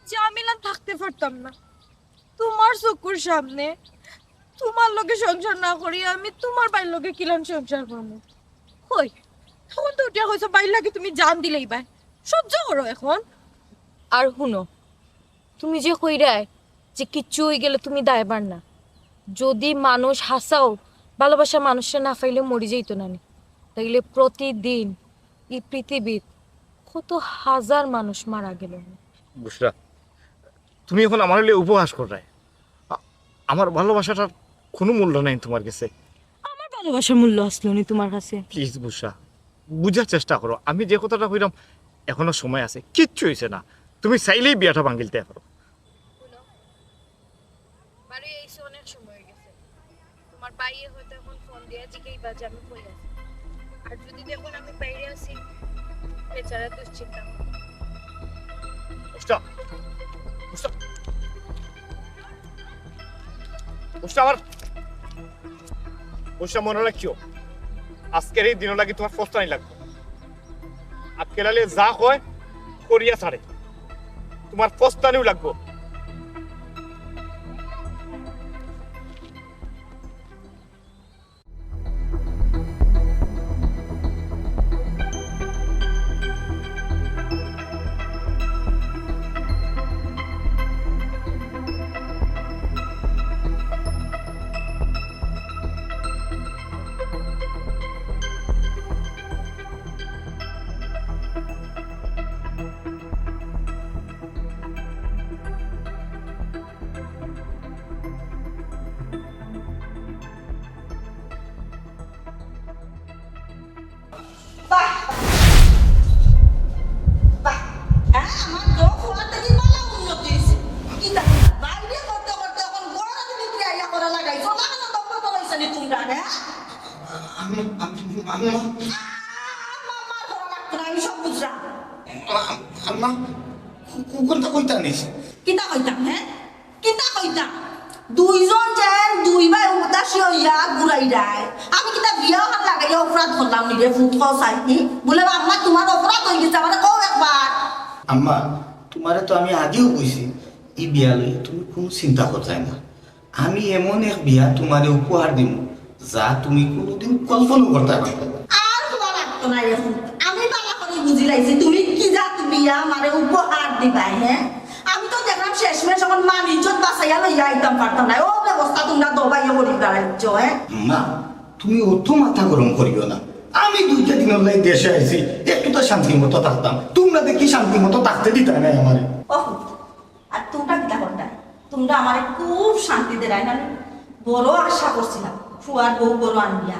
[SPEAKER 6] যে আমি না থাকতে পারতাম না তোমার চোখের সামনে তোমার লগে সংসার না করি আমি তোমার বাইর লগে কিলান সংসার করবো কই তখন তো উঠিয়া কইছো বাইর লাগে তুমি জান দিলেই বাই সহ্য করো এখন আর শুনো তুমি যে কইরায় যে কিচ্ছু হয়ে গেলে তুমি দায়বার না যদি মানুষ হাসাও ভালোবাসা মানুষের না পাইলে মরি যাইতো না তাইলে প্রতিদিন এই পৃথিবীর কত হাজার মানুষ মারা গেল
[SPEAKER 7] বুঝলা তুমি এখন আমার লিয়ে উপহাস করবে আমার ভালোবাসাটার কোনো মূল্য নাই তোমার কাছে
[SPEAKER 6] আমার ভালোবাসার মূল্য আসলো নি তোমার কাছে
[SPEAKER 7] প্লিজ বুঝা বুঝার চেষ্টা করো আমি যে কথাটা কইলাম এখনো সময় আছে কিচ্ছু হয়েছে না তুমি চাইলেই বিয়াটা ভাঙিলতে পারো
[SPEAKER 6] বাড়ি এসে অনেক সময় হয়ে গেছে তোমার বাইয়ে হয়তো এখন ফোন দিয়ে জিজ্ঞেই বাজে আমি কই আছি আর যদি দেখুন আমি বাইরে আছি বেচারা দুশ্চিন্তা
[SPEAKER 7] বুঝটা বুঝটা বুঝটা আমার বুঝটা মনে রাখিও আজকের এই দিন লাগি তোমার ফস্তানি লাগবে আজকের আলে যা হয় করিয়া ছাড়ে তোমার পস্তানিও লাগবো।
[SPEAKER 3] বাহ বাহ হ্যাঁ আমার দোষ হওয়া থেকে ভালো উন্নতি হয়েছে কি তা বাইরে করতে করতে এখন বড় বিক্রি আইয়া করা লাগাইছো না না দপ্তর করাইছে নি তোমরা হ্যাঁ মামার করা লাগতো না আমি সব বুঝলাম
[SPEAKER 1] আম্মা কোনটা কইতা নিস
[SPEAKER 3] কিতা কইতাম হ্যাঁ কিতা কইতাম দুইজন যেন দুই ভাই উদাসী হইয়া ঘুরাই দেয় আমি কিতা বিয়া হার লাগাইয়া অপরাধ করলাম নিজে ফুট খাওয়াই বলে আম্মা তোমার অপরাধ হয়ে গেছে আমার কও একবার
[SPEAKER 1] আম্মা তোমারে তো আমি আগেও কইছি এই বিয়া লই তুমি কোনো চিন্তা করতাই না আমি এমন এক বিয়া তোমারে উপহার দিব যা তুমি কোনোদিন কল্পনা করতে পারবে না
[SPEAKER 3] আর তোমার লাগতো না এখন আমি বালা করে বুঝি লাইছি তুমি কি জাত বিয়া আমারে উপহার দিবাই হ্যাঁ আমি তো দেখলাম শেষমেশ যখন মান ইজ্জত বাঁচাইয়া লইয়া আইতাম পারতাম না ও ব্যবস্থা তোমরা দবাইয়া করি দাঁড়াইছ হ্যাঁ
[SPEAKER 1] মা তুমি অত মাথা গরম করিও না আমি 2টা দিন লাই দেশে আইছি একটু তো শান্তি মতো থাকতাম তোমরা দেখি শান্তি মতো থাকতে দিতে না আমারে
[SPEAKER 3] ওহ আর তোমরা কিতা করতা তোমরা আমারে খুব শান্তি দেয় না বড় আশা করছিলাম ফুয়ার বউ বড় আনবিয়া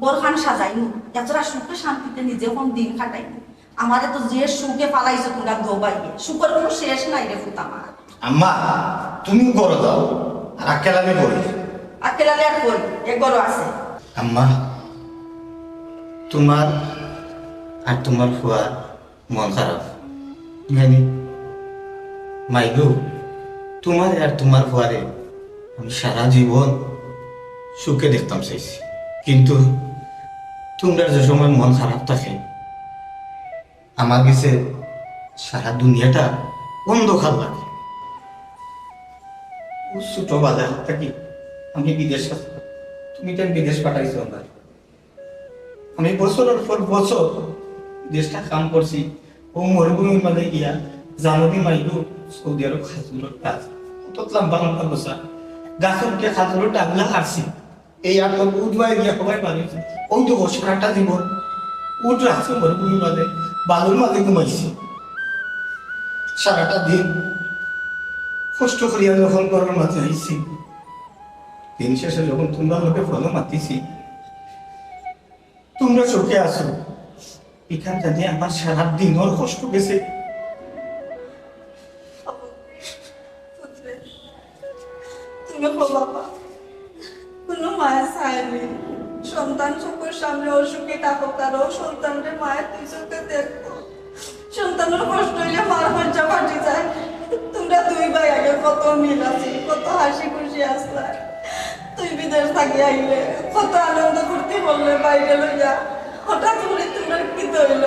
[SPEAKER 3] বড় খান সাজাইনু এতটা সুখে শান্তিতে নিজে কোন দিন কাটাইনি আমারে তো যে সুখে পালাইছো তোমরা দবাইয়ে সুখের কোনো শেষ নাই রে ফুত আমার
[SPEAKER 1] আম্মা তুমি গড় দাও আর আকেলালে বই
[SPEAKER 3] আকেলালে আর কই এক বড় আছে
[SPEAKER 1] আম্মা তোমার আর তোমার ফুয়ার মন খারাপ জানি মাইগো তোমার আর তোমার ফুয়ারে আমি সারা জীবন সুখে দেখতাম চাইছি কিন্তু তোমরা যে সময় মন খারাপ থাকে আমার কাছে সারা দুনিয়াটা অন্ধকার লাগে ছোট বাজার থাকি আমি বিদেশ তুমি তো বিদেশ পাঠাইছো আমার আমি বছরের পর বছর দেশটা কাম করছি ও মরুভূমির মাঝে গিয়া জানুদি মাইলু সৌদি আরব খাজুরের কাজ অত লম্বা লম্বা বসা গাছের উঠে খাজুরের টাগলা হারছি এই আর তো উঠবাই গিয়া সবাই বানিয়েছে ওই তো সারাটা জীবন উঠ রাখছে মরুভূমির মাঝে বালুর মাঝে ঘুমাইছি সারাটা দিন কষ্ট করিয়া যখন করার মাঝে আইছি দিন শেষে যখন তোমরা লোকে ফলো মাতিছি তোমরা চোখে আসো এখান জানি আমার সারা দিন ওর কষ্ট গেছে
[SPEAKER 3] তুমি বাবা কোনো মায়া চাইনি সন্তান চোখের সামনে অসুখে থাকুক তারও সন্তানকে মায়ের তুই চোখে দেখো সন্তানের কষ্ট হইলে মার হজ্জা ফাটি যায় তোমরা দুই ভাই আগে কত মিল আছে কত হাসি খুশি আসলা তুই বিদেশ থাকি আইলে কত আনন্দ ফুর্তি করলে বাইরে লইয়া হঠাৎ করে তোমরা কি ধরল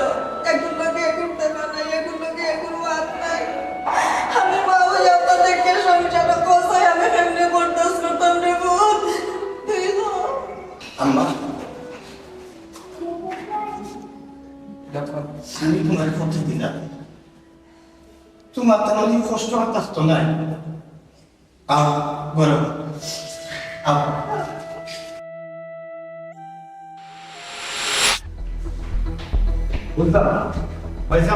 [SPEAKER 3] এখন লোকে এখন দেখা নাই এখন লোকে এখন মাত নাই আমি মা হইয়া তো দেখে সংসার কোথায় আমি কেমনে বরদাস্ত করতাম রে বোন তুই
[SPEAKER 1] আম্মা আমি তোমার কথা দিলাম তোমার তাহলে কষ্ট আর থাকতো নাই আও বলো আও
[SPEAKER 7] বুঝলাম পয়সা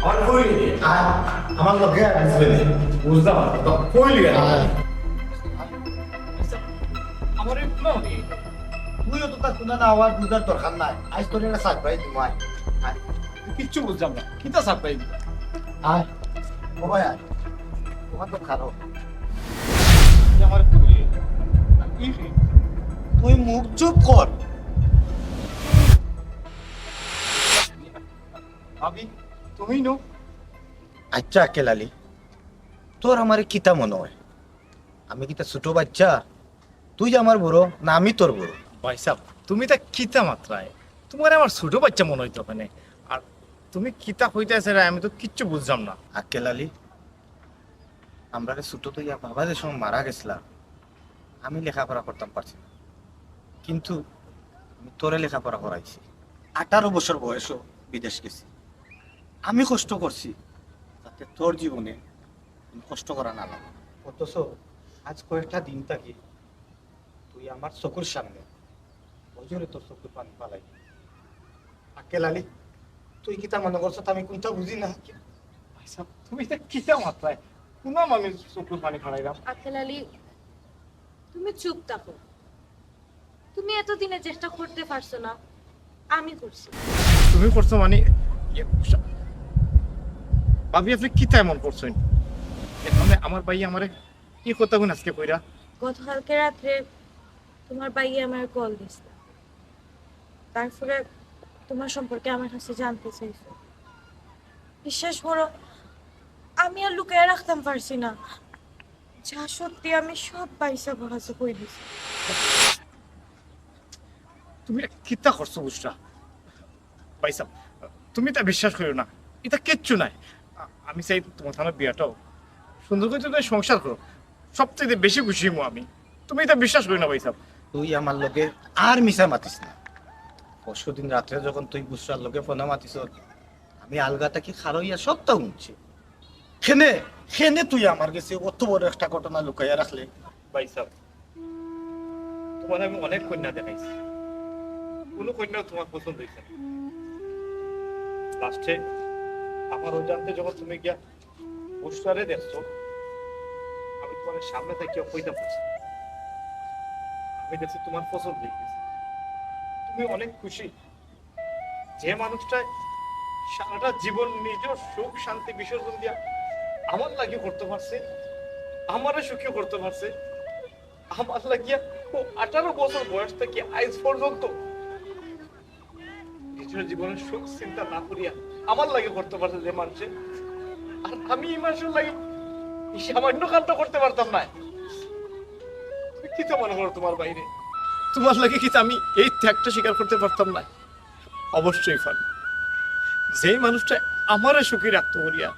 [SPEAKER 7] আমার কই
[SPEAKER 1] আমার লোকে আসবে
[SPEAKER 7] বুঝলাম তো কই লিগে
[SPEAKER 1] আমার তুইও তো তার শুনে না আমার বুঝার দরকার নাই আজ তোর একটা সারপ্রাইজ দিব আয়
[SPEAKER 7] কিচ্ছু বুঝলাম না কিতা সারপ্রাইজ
[SPEAKER 1] আয় বাবা আয় তোমার তো খারাপ
[SPEAKER 7] আমার কই
[SPEAKER 1] তুই মুখ চুপ কর
[SPEAKER 7] ভাবি তুমি নো
[SPEAKER 1] আচ্ছা আকেলালি তোর আমার কিতা মনে হয় আমি কিতা ছোট বাচ্চা তুই যে আমার বড় না আমি তোর বড়
[SPEAKER 7] ভাই সাহেব তুমি তা কিতা মাত্রায় তোমার আমার ছোট বাচ্চা মনে হইতো ওখানে আর তুমি কিতা হইতেছে রে আমি তো কিচ্ছু বুঝলাম না
[SPEAKER 1] আকেলালি
[SPEAKER 7] আমরা ছোট তো ইয়া বাবা যে সময় মারা গেছিলাম আমি লেখাপড়া করতাম পারছি না, কিন্তু আমি তোরে লেখাপড়া করাইছি। 18 বছর বয়সও বিদেশ গেছি, আমি কষ্ট করছি যাতে তোর জীবনে কষ্ট করা না লাগে। অথচ আজ কয়েকটা দিন থাকি তুই আমার চকুর সামনে বজরে তোর চকুর পানি পালাই। আক্কেল আলী, তুই কিতা মনে করছো আমি কোনটা বুঝি না? তুমি কিতা মাত্রায় পুনাম আমি চকুর পানি ফালাইলাম?
[SPEAKER 6] আকেল আলী, তুমি চুপ থাকো। তুমি এতদিনে চেষ্টা করতে পারছো না, আমি করছি।
[SPEAKER 7] তুমি করছো মানে ভাবি আপনি কিতা এমন করছেন? মানে আমার ভাই আমারে কি কথা কোন আজকে কইরা?
[SPEAKER 6] গতকালকে রাত্রে তোমার ভাইয়া আমার কল দিছিল, তারপরে তোমার সম্পর্কে আমার কাছে জানতে চাইছো। বিশ্বাস করো, আমি আর লুকিয়ে রাখতাম পারছি না, যা সত্যি আমি সব বাইসা বহাসে কই দিছি।
[SPEAKER 7] তুমি কিতা করছো বুঝরা? ভাই সাহেব, তুমি তা বিশ্বাস করো না, এটা কিচ্ছু নাই। আমি চাই তোমার থানার বিয়াটাও সুন্দর করে তুমি সংসার করো, সবচেয়ে বেশি খুশি হবো আমি। তুমি এটা বিশ্বাস করি না ভাই সাহেব। তুই আমার লগে আর মিশা মাতিস না। পরশুদিন রাত্রে যখন তুই বুসরার লগে ফোনে মাতিস, আমি আলগাটা কি খারইয়া সবটা শুনছি। খেনে খেনে তুই আমার কাছে অত বড় একটা ঘটনা লুকাইয়া রাখলে। ভাই সাহেব, তোমার আমি অনেক কন্যা দেখাইছি, কোনো কন্যা তোমার পছন্দ হয়েছে না। লাস্টে আমার অজান্তে যখন তুমি গিয়া বুসরারে দেখছো, আমি তোমার সামনে থেকে কইতে পারছি, আমি দেখছি তোমার পছন্দ হয়ে গেছে। তুমি অনেক খুশি। যে মানুষটা সারাটা জীবন নিজের সুখ শান্তি বিসর্জন দিয়া আমার লাগিয়ে করতে পারছে, আমারও সুখী করতে পারছে, আমার লাগিয়া 18 বছর বয়স থেকে আজ পর্যন্ত নিজের জীবনের সুখ চিন্তা না করিয়া আমার লাগে করতে পারছে যে মানুষে, আর আমি এই মানুষের লাগে সামান্য কাজটা করতে পারতাম না। তুমি কি তো মনে করো তোমার বাইরে তোমার লাগে কি আমি এই ত্যাগটা স্বীকার করতে পারতাম না? অবশ্যই ফান, যে মানুষটা আমারে সুখী রাখতে করিয়া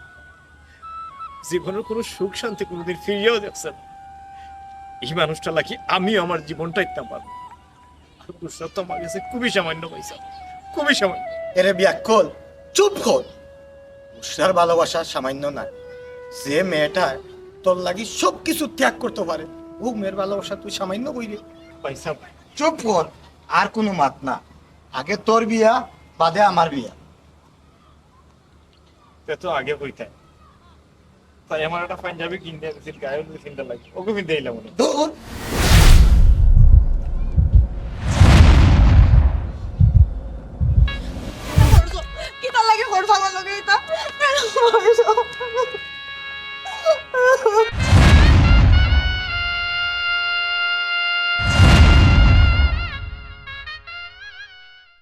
[SPEAKER 7] জীবনের কোনো সুখ শান্তি কোনোদিন ফিরিয়েও দেখছেন, এই মানুষটা লাগি আমি আমার জীবনটা ইত্যা পারবো। আর বুসরা তো আমার কাছে খুবই সামান্য পয়সা, খুবই সামান্য। এরে বিয়াক্কল, চুপ কর। বুসরার ভালোবাসা সামান্য না। যে মেয়েটা তোর লাগি সবকিছু ত্যাগ করতে পারে, ও মেয়ের ভালোবাসা তুই সামান্য কইরে? পয়সা চুপ কর, আর কোনো মাত না। আগে তোর বিয়া, বাদে আমার বিয়া। তো আগে কইতে তাই আমার একটা পাঞ্জাবি কিনতে দিছিল, গায়ে কিনতে লাগে, ওকে কিনতে এলাম মনে।
[SPEAKER 9] কিতা লাগে করছো আমার লগে এটা? কেন